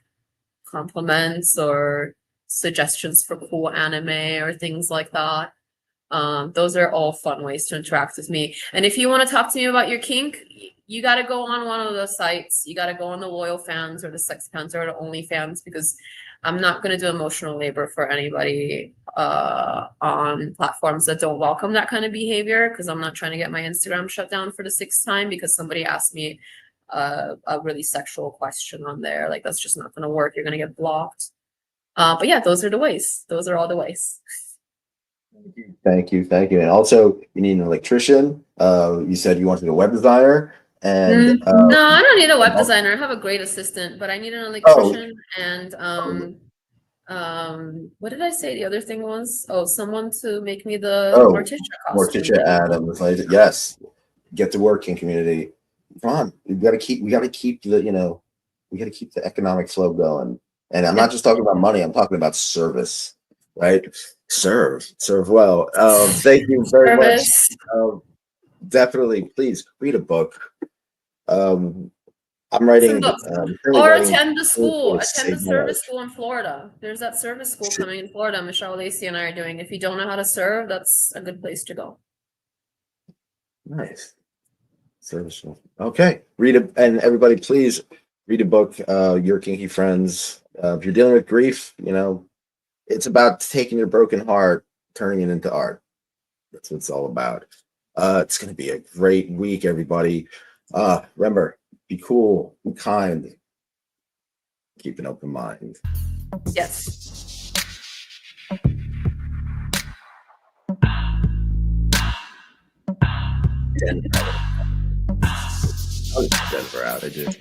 compliments or suggestions for cool anime or things like that. Those are all fun ways to interact with me. And if you want to talk to me about your kink, you got to go on one of the sites. You got to go on the Loyal Fans or the Sex Fans or the OnlyFans, because I'm not going to do emotional labor for anybody on platforms that don't welcome that kind of behavior, because I'm not trying to get my Instagram shut down for the 6th time because somebody asked me a really sexual question on there. Like, that's just not going to work. You're going to get blocked. But yeah, those are the ways. Those are all the ways. Thank you. And also, you need an electrician. You said you wanted a web designer. And no, I don't need a web designer. I have a great assistant, but I need an electrician and what did I say the other thing was? Oh, someone to make me the Morticia costume. Morticia Adams. Yes. Get to work in community. Come on. We gotta keep the, we gotta keep the economic flow going. And I'm not just talking about money, I'm talking about service, right? Serve well. Thank you very much. Definitely, please read a book. I'm writing or attend the school. Attend the service school in Florida. There's that service school coming in Florida. Michelle Lacey and I are doing. If you don't know how to serve, that's a good place to go. Nice. Service school. Okay. And everybody, please read a book. Your Kinky Friends. If you're dealing with grief, it's about taking your broken heart, turning it into art. That's what it's all about. It's going to be a great week, everybody. Remember, be cool, be kind, keep an open mind. Yes. Denver out. I just